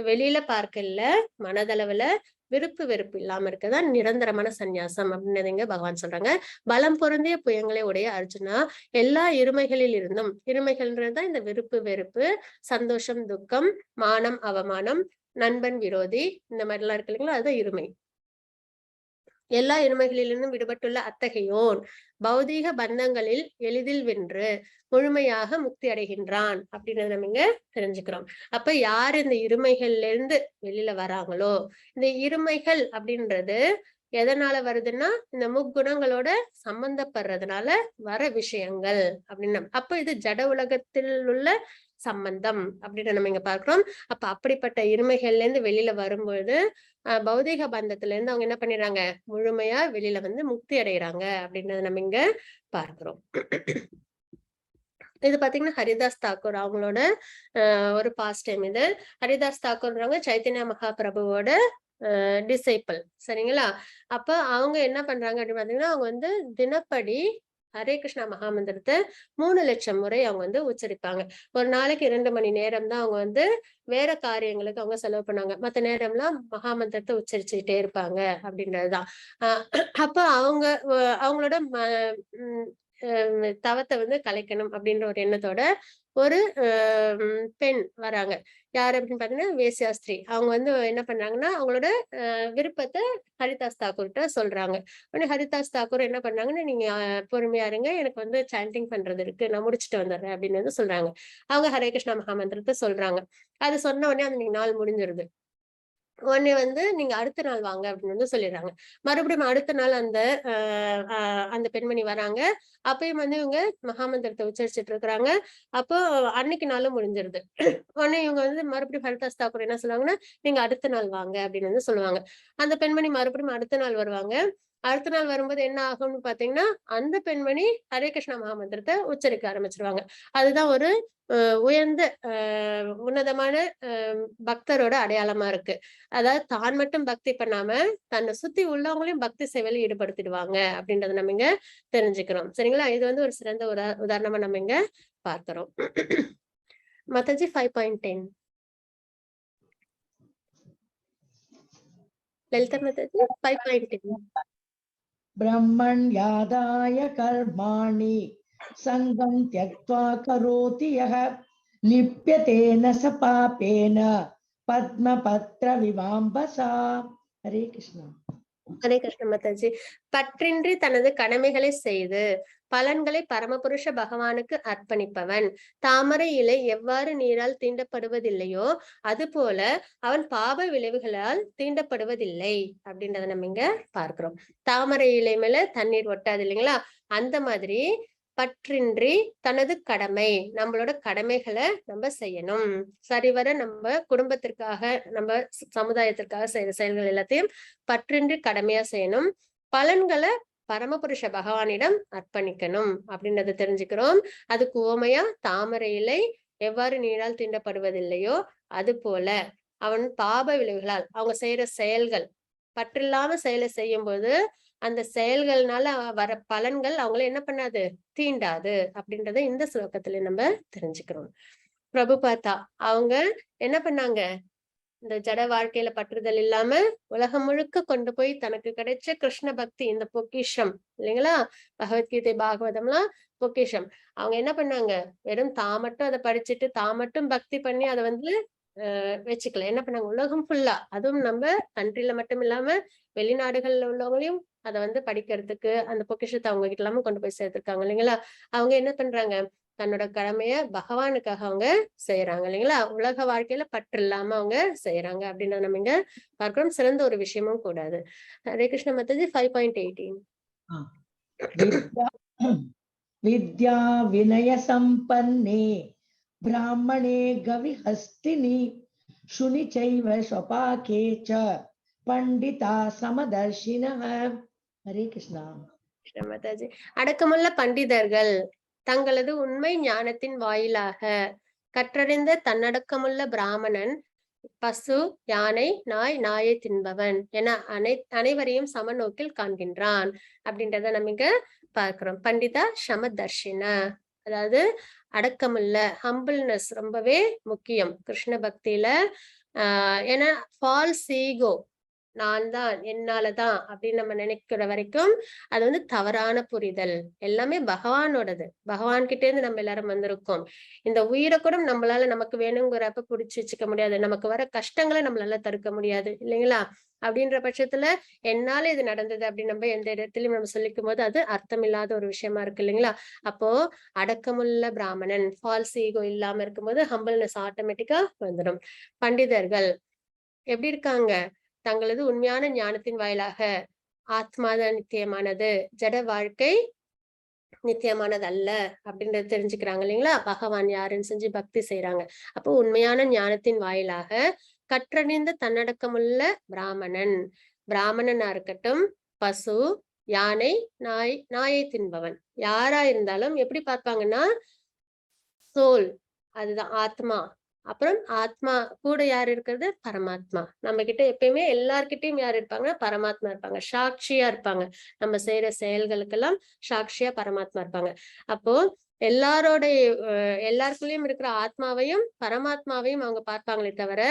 வெளியில பார்க்கல, மனதளவுல விருப்பு வெறுப்பு இல்லாம இருக்கதா நிரந்தரமான சந்நியாசம் அப்படின்னு இங்க பகவான் சொல்றாங்க. பலம் பொருந்திய புயங்களை உடைய அர்ஜுனா, எல்லா இருமைகளில் இருந்தும் இருமைகள்ன்றதுதான் இந்த விருப்பு வெறுப்பு, சந்தோஷம் துக்கம், மானம் அவமானம், நண்பன் விரோதி, இந்த மாதிரி எல்லாம் இருக்கு இல்லைங்களா? அதுதான் இருமை. எல்லா இருமைகளிலிருந்தும் விடுபட்டுள்ள அத்தகையோன் பௌதீக பந்தங்களில் எளிதில் வென்று முழுமையாக முக்தி அடைகின்றான் அப்படின்றத நம்ம இங்க தெரிஞ்சுக்கிறோம். அப்ப யார் இந்த இருமைகள்ல இருந்து வெளியில வராங்களோ, இந்த இருமைகள் அப்படின்றது எதனால வருதுன்னா இந்த முக்குணங்களோட சம்பந்தப்படுறதுனால வர விஷயங்கள் அப்படின்னு அப்ப இது ஜட உலகத்தில் உள்ள சம்பந்தம் அப்படின்னு நம்ம இங்க பார்க்கிறோம். அப்ப அப்படிப்பட்ட இருமைகள்ல இருந்து வெளியில வரும்பொழுது பௌதீக பந்தத்துல இருந்து அவங்க என்ன பண்ணிடுறாங்க, முழுமையா வெளியில வந்து முக்தி அடைகிறாங்க அப்படின்றத நம்ம இங்க பார்க்கிறோம். இது பாத்தீங்கன்னா ஹரிதாஸ் தாக்கூர் அவங்களோட ஒரு பாஸ்ட் டைம் இது. ஹரிதாஸ் தாக்கூர்ன்றவங்க சைத்தன்ய மகாபிரபுவோட டிசைபிள். சரிங்களா? அப்ப அவங்க என்ன பண்றாங்க அப்படின்னு பாத்தீங்கன்னா, அவங்க வந்து தினப்படி ஹரே கிருஷ்ணா மகாமந்திரத்தை 3,00,000 முறை அவங்க வந்து உச்சரிப்பாங்க. ஒரு நாளைக்கு 2 மணி நேரம் தான் அவங்க வந்து வேற காரியங்களுக்கு அவங்க செலவு பண்ணாங்க. மத்த நேரம்லாம் மகாமந்திரத்தை உச்சரிச்சுக்கிட்டே இருப்பாங்க அப்படின்றதுதான். அப்ப அவங்க அவங்களோட தவத்தை வந்து கலைக்கணும் அப்படின்ற ஒரு எண்ணத்தோட ஒரு பெண் வராங்க. யாரு அப்படின்னு பாத்தீங்கன்னா வேசியாஸ்திரி. அவங்க வந்து என்ன பண்றாங்கன்னா அவங்களோட விருப்பத்தை ஹரிதாஸ் தாக்கூர்கிட்ட சொல்றாங்க. உடனே ஹரிதாஸ் தாக்கூர் என்ன பண்ணாங்கன்னா, நீங்க பொறுமையா இருங்க, எனக்கு வந்து சாண்டிங் பண்றது இருக்கு, நான் முடிச்சுட்டு வந்துடுறேன் அப்படின்னு வந்து சொல்றாங்க. அவங்க ஹரே கிருஷ்ணா மகாமந்திரத்தை சொல்றாங்க. அது சொன்ன உடனே அந்த நாள் முடிஞ்சிருது. உடனே வந்து நீங்க அடுத்த நாள் வாங்க அப்படின்னு வந்து சொல்லிடுறாங்க. மறுபடியும் அடுத்த நாள் அந்த அந்த பெண்மணி வராங்க. அப்பயும் வந்து இவங்க மகாமந்திரத்தை உச்சரிச்சுட்டு இருக்கிறாங்க. அப்போ அன்னைக்கு நாளும் முடிஞ்சிருது. உடனே இவங்க வந்து மறுபடியும் ஹரிதாஸ் தாக்கூர் என்ன சொல்லுவாங்கன்னா, நீங்க அடுத்த நாள் வாங்க அப்படின்னு வந்து சொல்லுவாங்க. அந்த பெண்மணி மறுபடியும் அடுத்த நாள் வருவாங்க. அடுத்த நாள் வரும்போது என்ன ஆகும்னு பாத்தீங்கன்னா, அந்த பெண்மணி ஹரே கிருஷ்ணா மகாமந்திரத்தை உச்சரிக்க ஆரம்பிச்சிருவாங்க. அதுதான் ஒரு உயர்ந்த உன்னதமான பக்தரோட அடையாளமா இருக்கு. அதாவது தான் மட்டும் பக்தி பண்ணாம, தன்னை சுத்தி உள்ளவங்களையும் பக்தி சேவையில ஈடுபடுத்திடுவாங்க அப்படின்றத நம்ம இங்க தெரிஞ்சுக்கிறோம். சரிங்களா? இது வந்து ஒரு சிறந்த உதாரணமா நம்ம இங்க பார்க்கிறோம். மாதாஜி 5.10. லலிதா மாதாஜி 5.10. ब्रह्मण्यादाय कर्माणि सङ्गं त्यक्त्वा करोति यः लिप्यते न स पापेन पद्मपत्रविवाम्बसा. हरे कृष्ण. ஹரே கிருஷ்ண மாதாஜி. பற்றின்றி தனது கடமைகளை செய்து பலன்களை பரமபுருஷ பகவானுக்கு அர்ப்பணிப்பவன் தாமரை இலை எவ்வாறு நீரால் தீண்டப்படுவதில்லையோ அதுபோல அவன் பாப விளைவுகளால் தீண்டப்படுவதில்லை அப்படின்றத நம்ம இங்க பார்க்கிறோம். தாமரை இலை மேல தண்ணீர் ஒட்டாது இல்லைங்களா? அந்த மாதிரி பற்றின்றி தனது கடமை, நம்மளோட கடமைகளை நம்ம செய்யணும். சரிவர நம்ம குடும்பத்திற்காக, நம்ம சமுதாயத்திற்காக செய்யற செயல்கள் எல்லாத்தையும் பற்றின்றி கடமையா செய்யணும். பலன்களை பரமபுருஷ பகவானிடம் அர்ப்பணிக்கணும் அப்படின்றத தெரிஞ்சுக்கிறோம். அதுக்கு உவமையா தாமரை இலை எவ்வாறு நீரால் தீண்டப்படுவதில்லையோ அது போல அவன் பாப விளைவுகளால் அவங்க செய்யற செயல்கள் பற்றில்லாம செயலை செய்யும் போது அந்த செயல்கள்னால வர பலன்கள் அவங்கள என்ன பண்ணாது, தீண்டாது அப்படின்றத இந்த ஸ்லோகத்துல நம்ம தெரிஞ்சுக்கிறோம். பிரபுபாதா அவங்க என்ன பண்ணாங்க, இந்த ஜட வாழ்க்கையில பற்றுதல் இல்லாம உலகம் முழுக்க கொண்டு போய் தனக்கு கிடைச்ச கிருஷ்ண பக்தி இந்த பொக்கிஷம் இல்லைங்களா, பகவத்கீதை பாகவதம்லாம் பொக்கிஷம். அவங்க என்ன பண்ணாங்க, வெறும் தான் மட்டும் அதை படிச்சுட்டு தான் மட்டும் பக்தி பண்ணி அதை வந்து வச்சுக்கல. என்ன பண்ணாங்க, உலகம் ஃபுல்லா, அதுவும் நம்ம கண்ட்ரில மட்டும் இல்லாம வெளிநாடுகள்ல உள்ளவங்களையும் அதை வந்து படிக்கிறதுக்கு அந்த பொக்கிஷத்தை அவங்க கிட்ட எல்லாமே கொண்டு போய் சேர்த்திருக்காங்க இல்லைங்களா. அவங்க என்ன பண்றாங்க, தன்னோட கடமைய பகவானுக்காக அவங்க செய்யறாங்க இல்லைங்களா. உலக வாழ்க்கையில பற்று இல்லாம அவங்க செய்யறாங்க அப்படின்றத நம்ம இங்க பார்க்கிறோம். சிறந்த ஒரு விஷயமும் கூடாது. ஹரே கிருஷ்ண மாதாஜி 5.18. विद्या विनय संपन्ने ब्राह्मणे गविहस्तिनि शुनि चैव स्वपाके च पंडिता समदर्शिनः. हरे कृष्णा. கிருஷ்ண மாதாஜி. அடக்கமுள்ள பண்டிதர்கள் தங்களது உண்மை ஞானத்தின் வாயிலாக கற்றறிந்த தன்னடக்கமுள்ள பிராமணன் பசு, யானை, நாய், நாயை தின்பவன் என அனைவரையும் சமநோக்கில் காண்கின்றான் அப்படின்றத நம்ம இங்க பார்க்கிறோம். பண்டிதா சமதர்ஷின, அதாவது அடக்கமுள்ள ஹம்பிள்னஸ் ரொம்பவே முக்கியம் கிருஷ்ண பக்தியில. ஏன்னா ஃபால்ஸ் ஈகோ, நான் தான் என்னாலதான் அப்படின்னு நம்ம நினைக்கிற வரைக்கும் அது வந்து தவறான புரிதல். எல்லாமே பகவானோடது, பகவான் கிட்டே இருந்து நம்ம எல்லாரும் வந்திருக்கோம். இந்த உயிரை கூட நம்மளால நமக்கு வேணுங்கிறப்ப புடிச்சு வச்சுக்க முடியாது, நமக்கு வர கஷ்டங்களை நம்மளால தடுக்க முடியாது இல்லைங்களா. அப்படின்ற பட்சத்துல என்னால இது நடந்தது அப்படின்னு நம்ம எந்த இடத்துலயும் நம்ம சொல்லிக்கும் போது அது அர்த்தமில்லாத ஒரு விஷயமா இருக்கு இல்லைங்களா. அப்போ அடக்கமுள்ள பிராமணன், ஃபால்ஸ் ஈகோ இல்லாம இருக்கும்போது ஹம்பிள்னஸ் ஆட்டோமேட்டிக்கா வந்துடும். பண்டிதர்கள் எப்படி இருக்காங்க, தங்களது உண்மையான ஞானத்தின் வாயிலாக ஆத்மாதான் நித்தியமானது, ஜட வாழ்க்கை நித்தியமானது அல்ல அப்படின்றத தெரிஞ்சுக்கிறாங்க இல்லைங்களா. பகவான் யாருன்னு செஞ்சு பக்தி செய்யறாங்க. அப்போ உண்மையான ஞானத்தின் வாயிலாக கற்றறிந்த தன்னடக்கமுள்ள பிராமணன், பிராமணனா இருக்கட்டும், பசு, யானை, நாயை தின்பவன் யாரா இருந்தாலும் எப்படி பார்ப்பாங்கன்னா சோல், அதுதான் ஆத்மா. அப்புறம் ஆத்மா கூட யார் இருக்கிறது, பரமாத்மா. நம்ம கிட்ட எப்பயுமே எல்லார்கிட்டயும் யார் இருப்பாங்கன்னா பரமாத்மா இருப்பாங்க, சாட்சியா இருப்பாங்க. நம்ம செய்யற செயல்களுக்கெல்லாம் சாட்சியா பரமாத்மா இருப்பாங்க. அப்போ எல்லாருக்குள்ளயும் இருக்கிற ஆத்மாவையும் பரமாத்மாவையும் அவங்க பார்ப்பாங்களே தவிர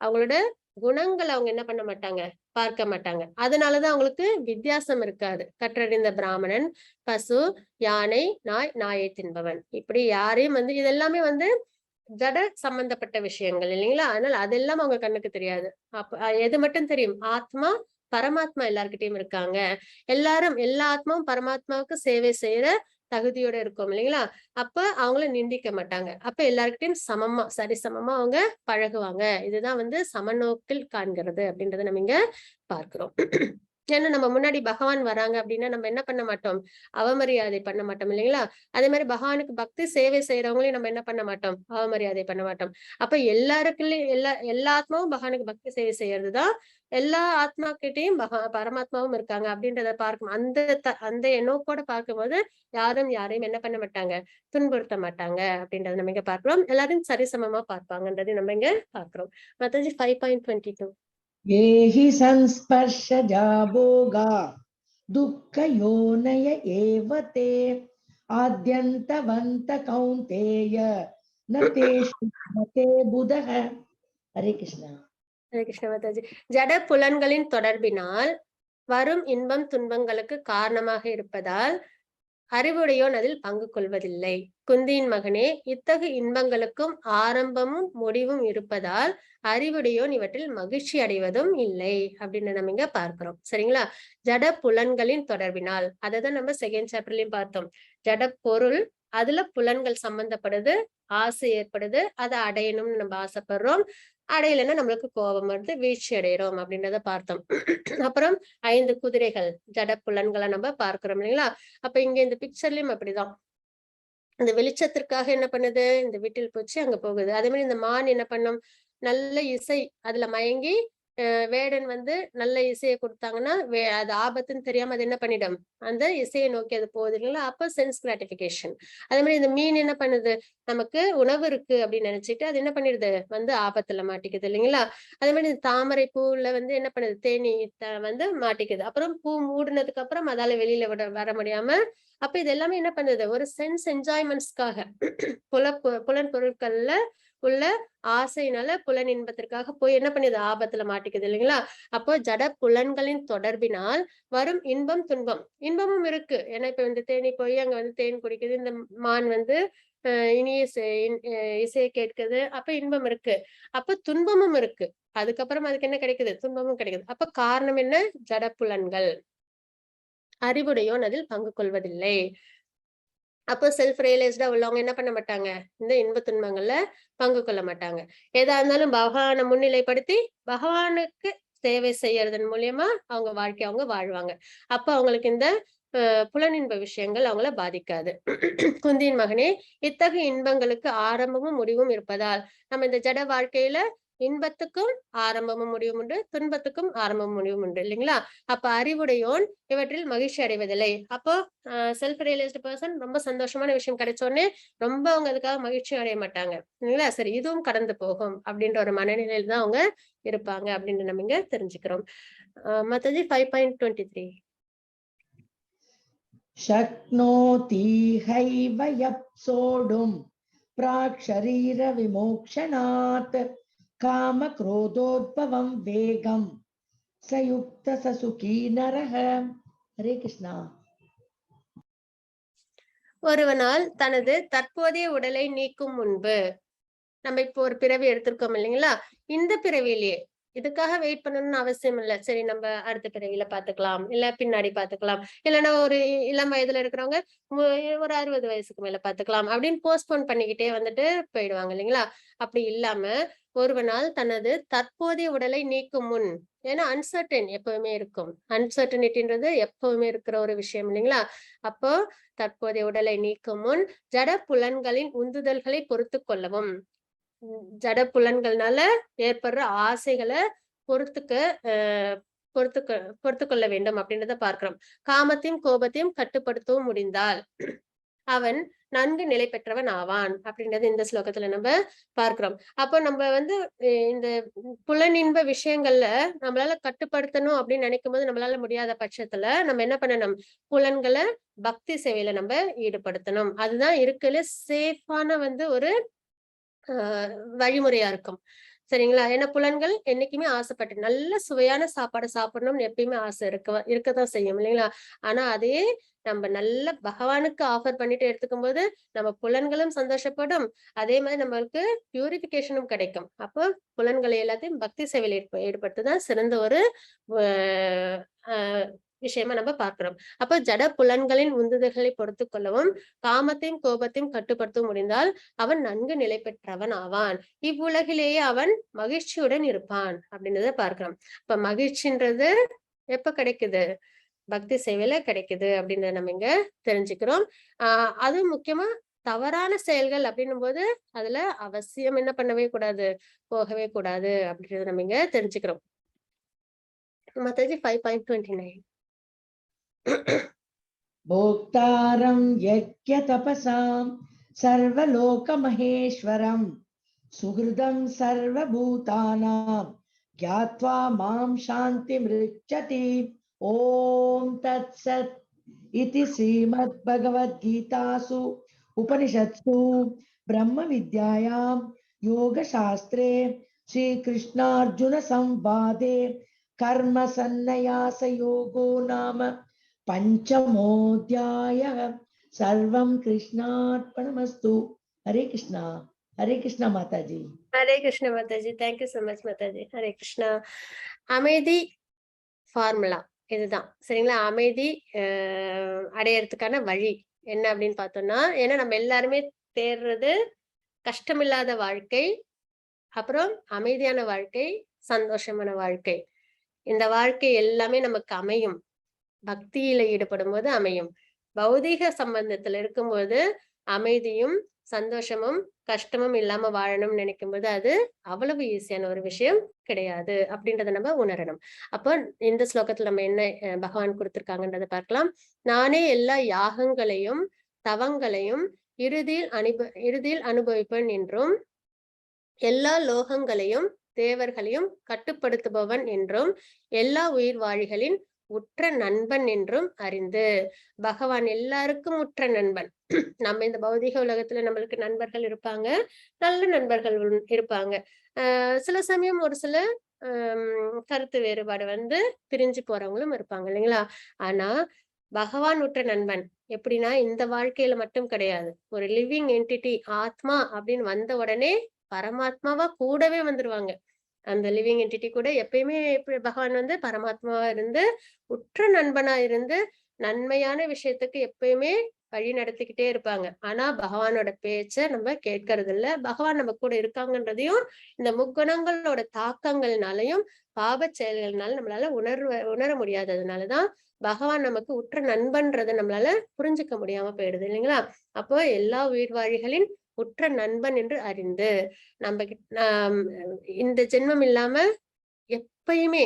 அவங்களோட குணங்களை அவங்க என்ன பண்ண மாட்டாங்க, பார்க்க மாட்டாங்க. அதனாலதான் அவங்களுக்கு வித்தியாசம் இருக்காது. கற்றறிந்த பிராமணன், பசு, யானை, நாய், நாயை தின்பவன், இப்படி யாரையும் வந்து இதெல்லாமே வந்து ஜட சம்பந்தப்பட்ட விஷயங்கள் இல்லைங்களா? அதனால அதெல்லாம் அவங்க கண்ணுக்கு தெரியாது. அப்ப எது மட்டும் தெரியும்? ஆத்மா, பரமாத்மா எல்லார்கிட்டயும் இருக்காங்க. எல்லாரும் எல்லா ஆத்மாவும் பரமாத்மாவுக்கு சேவை செய்யற தகுதியோட இருக்கும் இல்லைங்களா? அப்ப அவங்கள நிந்திக்க மாட்டாங்க. அப்ப எல்லார்கிட்டயும் சமமா, சரிசமமா அவங்க பழகுவாங்க. இதுதான் வந்து சமநோக்கில் காண்கிறது அப்படின்றத நம்ம இங்க பார்க்கிறோம். ஏன்னா நம்ம முன்னாடி பகவான் வராங்க அப்படின்னா நம்ம என்ன பண்ண மாட்டோம், அவமரியாதை பண்ண மாட்டோம் இல்லைங்களா? அதே மாதிரி பகவானுக்கு பக்தி சேவை செய்யறவங்களையும் நம்ம என்ன பண்ண மாட்டோம், அவமரியாதை பண்ண மாட்டோம். அப்ப எல்லாருக்குள்ளயும் எல்லா ஆத்மாவும் பகவானுக்கு பக்தி சேவை செய்யறதுதான், எல்லா ஆத்மாக்கிட்டையும் பரமாத்மாவும் இருக்காங்க அப்படின்றத பார்க்கணும். அந்த எண்ணோக்கோட பார்க்கும்போது யாரும் யாரையும் என்ன பண்ண மாட்டாங்க, துன்புறுத்த மாட்டாங்க அப்படின்றத நம்ம இங்க பார்க்கிறோம். எல்லாரையும் சரிசமமா பார்ப்பாங்கன்றது நம்ம இங்க பார்க்கிறோம். மத்தஜி 5.22. ये हि संस्पर्शजा भोगा दुःखयोनय एव ते आद्यन्तवन्त कौन्तेय न तेषु मते बुधः. हरे कृष्णा. ஹரே கிருஷ்ண மாதாஜி. ஜட புலன்களின் தொடர்பினால் வரும் இன்பம் துன்பங்களுக்கு காரணமாக இருப்பதால் அறிவுடையோன் அதில் பங்கு கொள்வதில்லை. குந்தியின் மகனே, இத்தகு இன்பங்களுக்கும் ஆரம்பமும் முடிவும் இருப்பதால் அறிவுடையோன் இவற்றில் மகிழ்ச்சி அடைவதும் இல்லை அப்படின்னு நம்ம இங்க பார்க்கிறோம். சரிங்களா? ஜட புலன்களின் தொடர்பினால், அததான் நம்ம செகண்ட் சாப்டர்லயும் பார்த்தோம். ஜட பொருள், அதுல புலன்கள் சம்பந்தப்படுது, ஆசை ஏற்படுது, அதை அடையணும்னு நம்ம ஆசைப்படுறோம். அடையலைன்னா நம்மளுக்கு கோபம் வருது, வீழ்ச்சி அடைகிறோம் அப்படின்றத பார்த்தோம். அப்புறம் 5 குதிரைகள், ஜட புலன்களை நம்ம பார்க்கிறோம் இல்லைங்களா? அப்ப இங்க இந்த பிக்சர்லயும் அப்படிதான். இந்த வெளிச்சத்திற்காக என்ன பண்ணுது, இந்த வீட்டில் போச்சு அங்க போகுது. அதே மாதிரி இந்த மான் என்ன பண்ணும், நல்ல இசை அதுல மயங்கி வேடன் வந்து நல்ல இசையை கொடுத்தாங்கன்னா அது ஆபத்துன்னு தெரியாம அது என்ன பண்ணிடும், அந்த இசையை நோக்கி அது போகுது இல்லைங்களா? அப்ப சென்ஸ் கிராட்டிபிகேஷன். அதே மாதிரி இந்த மீன் என்ன பண்ணுது, நமக்கு உணவு இருக்கு அப்படின்னு நினைச்சிட்டு அது என்ன பண்ணிடுது, வந்து ஆபத்துல மாட்டிக்குது இல்லைங்களா? அதே மாதிரி இந்த தாமரை பூல வந்து என்ன பண்ணுது, தேனி வந்து மாட்டிக்குது. அப்புறம் பூ மூடினதுக்கு அப்புறம் அதால வெளியில வர முடியாம, அப்ப இது எல்லாமே என்ன பண்ணுது, ஒரு சென்ஸ் என்ஜாய்மெண்ட்ஸ்க்காக புலன் பொருட்கள்ல உள்ள ஆசையினால புலன் இன்பத்திற்காக போய் என்ன பண்ணுது, ஆபத்துல மாட்டிக்குது இல்லைங்களா? அப்போ ஜட புலன்களின் தொடர்பினால் வரும் இன்பம் துன்பம், இன்பமும் இருக்கு. ஏன்னா இப்ப இந்த தேனி போய் அங்க வந்து தேன் குடிக்குது, இந்த மான் வந்து இனிய இசையை கேட்குது, அப்ப இன்பம் இருக்கு. அப்ப துன்பமும் இருக்கு. அதுக்கப்புறம் அதுக்கு என்ன கிடைக்குது, துன்பமும் கிடைக்குது. அப்ப காரணம் என்ன, ஜட புலன்கள். அறிவுடையோன் அதில் பங்கு கொள்வதில்லை. அப்போ செல்ஃப் ரியலைஸ்டா உள்ளவங்க என்ன பண்ண மாட்டாங்க, இந்த இன்ப துன்பங்கள்ல பங்கு கொள்ள மாட்டாங்க. எதா இருந்தாலும் பகவானை முன்னிலைப்படுத்தி பகவானுக்கு சேவை செய்யறதன் மூலியமா அவங்க வாழ்க்கை அவங்க வாழ்வாங்க. அப்ப அவங்களுக்கு இந்த புலனின்ப விஷயங்கள் அவங்கள பாதிக்காது. குந்தியின் மகனே, இத்தகைய இன்பங்களுக்கு ஆரம்பமும் முடிவும் இருப்பதால் நம்ம இந்த ஜட வாழ்க்கையில இன்பத்துக்கும் ஆரம்பமும் முடிவும் உண்டு, துன்பத்துக்கும் ஆரம்பமும் முடிவும் உண்டு இல்லைங்களா? அப்ப அறிவுடையோன் இவற்றில் மகிழ்ச்சி அடைவதில்லை. அப்போ செல்ஃப் ரியலைஸ்டு பர்சன் ரொம்ப சந்தோஷமான விஷயம் கிடைச்ச உடனே ரொம்ப அவங்க அதுக்காக மகிழ்ச்சி அடைய மாட்டாங்க இல்லைங்களா? சரி, இதுவும் கடந்து போகும் அப்படின்ற ஒரு மனநிலையில தான் அவங்க இருப்பாங்க அப்படின்னு நம்ம இங்க தெரிஞ்சுக்கிறோம். மத்தது 5.23. शक्नोति हैव यः सोढुं प्राक् शरीर विमोक्षणात् काम क्रोधोद्भवं वेगं सयुक्त स सुखी नरः. हरे कृष्णा. ஒருவனால் தனது தற்போதைய உடலை நீக்கும் முன்பு, நம்ம இப்போ ஒரு பிறவி எடுத்திருக்கோம் இல்லைங்களா? இந்த பிறவியிலேயே இதுக்காக வெயிட் பண்ணணும்னு அவசியம் இல்லை. சரி, நம்ம அடுத்த பிறவியில பாத்துக்கலாம், இல்ல பின்னாடி பாத்துக்கலாம், இல்லைன்னா ஒரு இளம் வயதுல இருக்கிறவங்க ஒரு 60 வயசுக்கு மேல பாத்துக்கலாம் அப்படின்னு போஸ்ட்போன் பண்ணிக்கிட்டே வந்துட்டு போயிடுவாங்க இல்லைங்களா? அப்படி இல்லாம ஒருவனால் தனது தற்போதைய உடலை நீக்கும் முன், ஏன்னா அன்சர்டன் எப்பவுமே இருக்கும், அன்சர்டனிட்டின்றது எப்பவுமே இருக்கிற ஒரு விஷயம் இல்லைங்களா? அப்போ தற்போதைய உடலை நீக்கும் முன் ஜட புலன்களின் உந்துதல்களை பொறுத்து கொள்ளவும், ஜட புலன்கள்னால ஏற்படுற ஆசைகளை பொறுத்துக்க பொறுத்து கொள்ள வேண்டும் அப்படின்றத பார்க்கிறோம். காமத்தையும் கோபத்தையும் கட்டுப்படுத்தவும் முடிந்தால் அவன் நன்கு நிலை பெற்றவன் ஆவான் அப்படின்றது இந்த ஸ்லோகத்துல நம்ம பார்க்கிறோம். அப்போ நம்ம வந்து இந்த புலனின்ப விஷயங்கள்ல நம்மளால கட்டுப்படுத்தணும் அப்படின்னு நினைக்கும் போது நம்மளால முடியாத பட்சத்துல நம்ம என்ன பண்ணணும், புலன்களை பக்தி சேவையில நம்ம ஈடுபடுத்தணும். அதுதான் இருக்குல்ல சேஃபான வந்து ஒரு வழிமுறையா இருக்கும். சரிங்களா? ஏன்னா புலன்கள் என்னைக்குமே ஆசைப்பட்டு நல்ல சுவையான சாப்பாடு சாப்பிடணும்னு எப்பயுமே ஆசை இருக்கதான் செய்யும் இல்லைங்களா? ஆனா அதே நம்ம நல்ல பகவானுக்கு ஆஃபர் பண்ணிட்டு எடுத்துக்கும் போது நம்ம புலன்களும் சந்தோஷப்படும். அதே மாதிரி நம்மளுக்கு பியூரிஃபிகேஷனும் கிடைக்கும். அப்போ புலன்களை எல்லாத்தையும் பக்தி சேவையில் ஈடுபடுத்துதான் சிறந்த ஒரு விஷயமா நம்ம பார்க்கிறோம். அப்ப ஜட புலன்களின் உந்துதல்களை பொறுத்து கொள்ளவும் காமத்தையும் கோபத்தையும் கட்டுப்படுத்த முடிந்தால் அவன் நன்கு நிலை பெற்றவன் ஆவான். இவ்வுலகிலேயே அவன் மகிழ்ச்சியுடன் இருப்பான் அப்படின்றத பார்க்கிறோம். இப்ப மகிழ்ச்சின்றது எப்ப கிடைக்குது? பக்தி சேவையில கிடைக்குது அப்படின்றத நம்ம இங்க தெரிஞ்சுக்கிறோம். அதுவும் முக்கியமா தவறான செயல்கள் அப்படின்னும் போது அதுல அவசியம் என்ன பண்ணவே கூடாது, போகவே கூடாது அப்படின்றத நம்ம இங்க தெரிஞ்சுக்கிறோம். மத்தது 5.29 भोक्तारं यज्ञतपसां सर्वलोकमहेश्वरं सुहृदं सर्वभूतानां ज्ञात्वा मां शान्तिमृच्छति। ॐ तत्सत् इति श्रीमद्भगवद्गीतासु उपनिषत्सु ब्रह्मविद्यायां योगशास्त्रे श्रीकृष्णार्जुनसंवादे कर्मसन्न्यासयोगो नाम पंचमोऽध्यायः। सर्वं कृष्णार्पणमस्तु। हरे कृष्णा। हरे कृष्णा माताजी। Hare Krishna Mataji. Thank you so much Mataji. Hare Krishna. அமைதி ஃபார்முலா இதுதான் சரிங்களா? அமைதி அடையறதுக்கான வழி என்ன அப்படின்னு பார்த்தோம்னா, ஏன்னா நம்ம எல்லாருமே தேடுறது கஷ்டமில்லாத வாழ்க்கை, அப்புறம் அமைதியான வாழ்க்கை, சந்தோஷமான வாழ்க்கை. இந்த வாழ்க்கை எல்லாமே நமக்கு அமையும் பக்தியில ஈடுபடும் போது அமையும். பௌதீக சம்பந்தத்துல இருக்கும்போது அமைதியும் சந்தோஷமும் கஷ்டமும் இல்லாம வாழணும்னு நினைக்கும் போது அது அவ்வளவு ஈஸியான ஒரு விஷயம் கிடையாது அப்படின்றத நம்ம உணரணும். அப்போ இந்த ஸ்லோகத்துல நம்ம என்ன பகவான் கொடுத்திருக்காங்கன்றத பார்க்கலாம். நானே எல்லா யாகங்களையும் தவங்களையும் இறுதியில் அனுபவிப்பேன் என்றும் எல்லா லோகங்களையும் தேவர்களையும் கட்டுப்படுத்துபவன் என்றும் எல்லா உயிர் வாழிகளின் உற்ற நண்பன் என்றும் அறிந்து. பகவான் எல்லாருக்கும் உற்ற நண்பன். நம்ம இந்த பௌதிக உலகத்துல நம்மளுக்கு நண்பர்கள் இருப்பாங்க, நல்ல நண்பர்கள் இருப்பாங்க. சில சமயம் ஒரு சில கருத்து வேறுபாடு பிரிஞ்சு போறவங்களும் இருப்பாங்க இல்லைங்களா? ஆனா பகவான் உற்ற நண்பன் எப்படின்னா இந்த வாழ்க்கையில மட்டும் கிடையாது. ஒரு லிவிங் என்டிட்டி ஆத்மா அப்படின்னு வந்த உடனே பரமாத்மாவா கூடவே வந்துருவாங்க. அந்த லிவிங் என்டிட்டி கூட எப்பயுமே பகவான் பரமாத்மாவா இருந்து உற்ற நண்பனா இருந்து நன்மையான விஷயத்துக்கு எப்பயுமே வழி நடத்திக்கிட்டே இருப்பாங்க. ஆனா பகவானோட பேச்ச நம்ம கேட்கறது இல்ல. பகவான் நம்ம கூட இருக்காங்கன்றதையும் இந்த முக்குணங்களோட தாக்கங்கள்னாலையும் பாப செயல்கள்னால நம்மளால உணர முடியாததுனாலதான் பகவான் நமக்கு உற்ற நண்பன்றதை நம்மளால புரிஞ்சுக்க முடியாம போயிடுது இல்லைங்களா? அப்போ எல்லா உயிர்வாழிகளின் உற்ற நண்பன் என்று அறிந்து நம்ம இந்த ஜென்மம் இல்லாம எப்பயுமே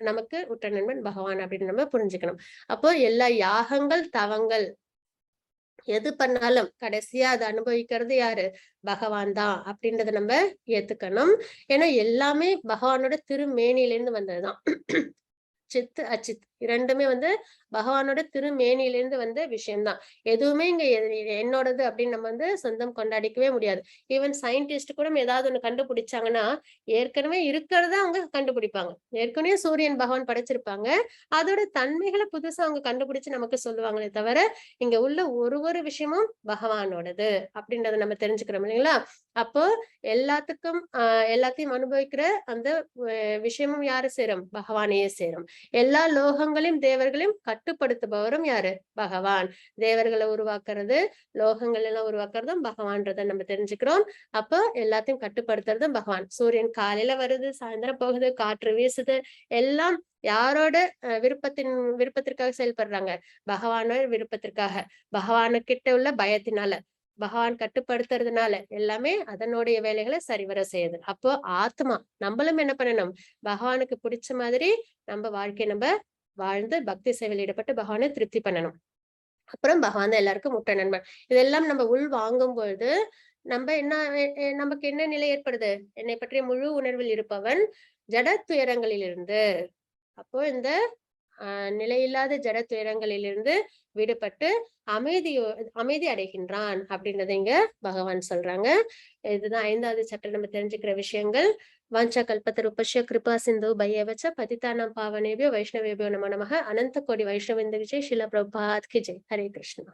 நமக்கு உற்ற நண்பன் பகவான் அப்படின்னு நம்ம புரிஞ்சுக்கணும். அப்போ எல்லா யாகங்கள் தவங்கள் எது பண்ணாலும் கடைசியா அதை அனுபவிக்கிறது யாரு? பகவான் தான் அப்படின்றத நம்ம ஏத்துக்கணும். ஏன்னா எல்லாமே பகவானோட திருமேனில இருந்து வந்ததுதான். சித்து அச்சித் இரண்டுமே பகவானோட திருமேனியிலிருந்து வந்த விஷயம்தான். எதுவுமே இங்க என்னோடது அப்படின்னு நம்ம சொந்தம் கொண்டாடிக்கவே முடியாது. ஈவன் சயின்டிஸ்ட் கூட ஏதாவது ஒண்ணு கண்டுபிடிச்சாங்கன்னா ஏற்கனவே இருக்கிறத அவங்க கண்டுபிடிப்பாங்க. ஏற்கனவே சூரியன் பகவான் படைச்சிருப்பாங்க. அதோட தன்மைகளை புதுசா அவங்க கண்டுபிடிச்சு நமக்கு சொல்லுவாங்களே தவிர இங்க உள்ள ஒரு விஷயமும் பகவானோடது அப்படின்றத நம்ம தெரிஞ்சுக்கிறோம் இல்லைங்களா? அப்போ எல்லாத்தையும் அனுபவிக்கிற அந்த விஷயமும் யாரு சேரும்? பகவானையே சேரும். எல்லா லோகங்களையும் தேவர்களையும் கட்டுப்படுத்துபவரும் யாரு? பகவான். தேவர்களை உருவாக்குறது லோகங்கள் எல்லாம் உருவாக்குறதும் பகவான்றத நம்ம தெரிஞ்சுக்கிறோம். அப்போ எல்லாத்தையும் கட்டுப்படுத்துறதும் பகவான். சூரியன் காலையில வருது, சாயந்தரம் போகுது, காற்று வீசுது, எல்லாம் யாரோட விருப்பத்திற்காக செயல்படுறாங்க? பகவானோட விருப்பத்திற்காக, பகவானுக்கிட்ட உள்ள பயத்தினால, பகவான் கட்டுப்படுத்துறதுனால எல்லாமே அதனுடைய வேலைகளை சரிவர செய்யுது. அப்போ ஆத்மா நம்மளும் என்ன பண்ணணும்? பகவானுக்கு பிடிச்ச மாதிரி நம்ம வாழ்க்கையை நம்ம வாழ்ந்து பக்தி சேவையில் ஈடுபட்டு பகவானை திருப்தி பண்ணணும். அப்புறம் பகவான் தான் எல்லாருக்கும் முற்ற நண்பன். இதெல்லாம் நம்ம உள் வாங்கும் பொழுது நம்ம நமக்கு என்ன நிலை ஏற்படுது? என்னை பற்றிய முழு உணர்வில் இருப்பவன் ஜட துயரங்களில் இருந்து. அப்போ இந்த நிலையில்லாத ஜட துயரங்களிலிருந்து விடுபட்டு அமைதி அடைகின்றான் அப்படின்றத இங்க பகவான் சொல்றாங்க. இதுதான் 5வது சாப்டர் நம்ம தெரிஞ்சுக்கிற விஷயங்கள். வாஞ்சா கல்பத்தருபஸ்ய கிருபா சிந்து பையவச்ச பதிதானாம் பாவனேபியோ வைஷ்ணவேபியோ நமோ நமः. அனந்த கோடி வைஷ்ணவேந்த விஜய். ஸ்ரீல பிரபுபாத் கி ஜெய். ஹரே கிருஷ்ணா.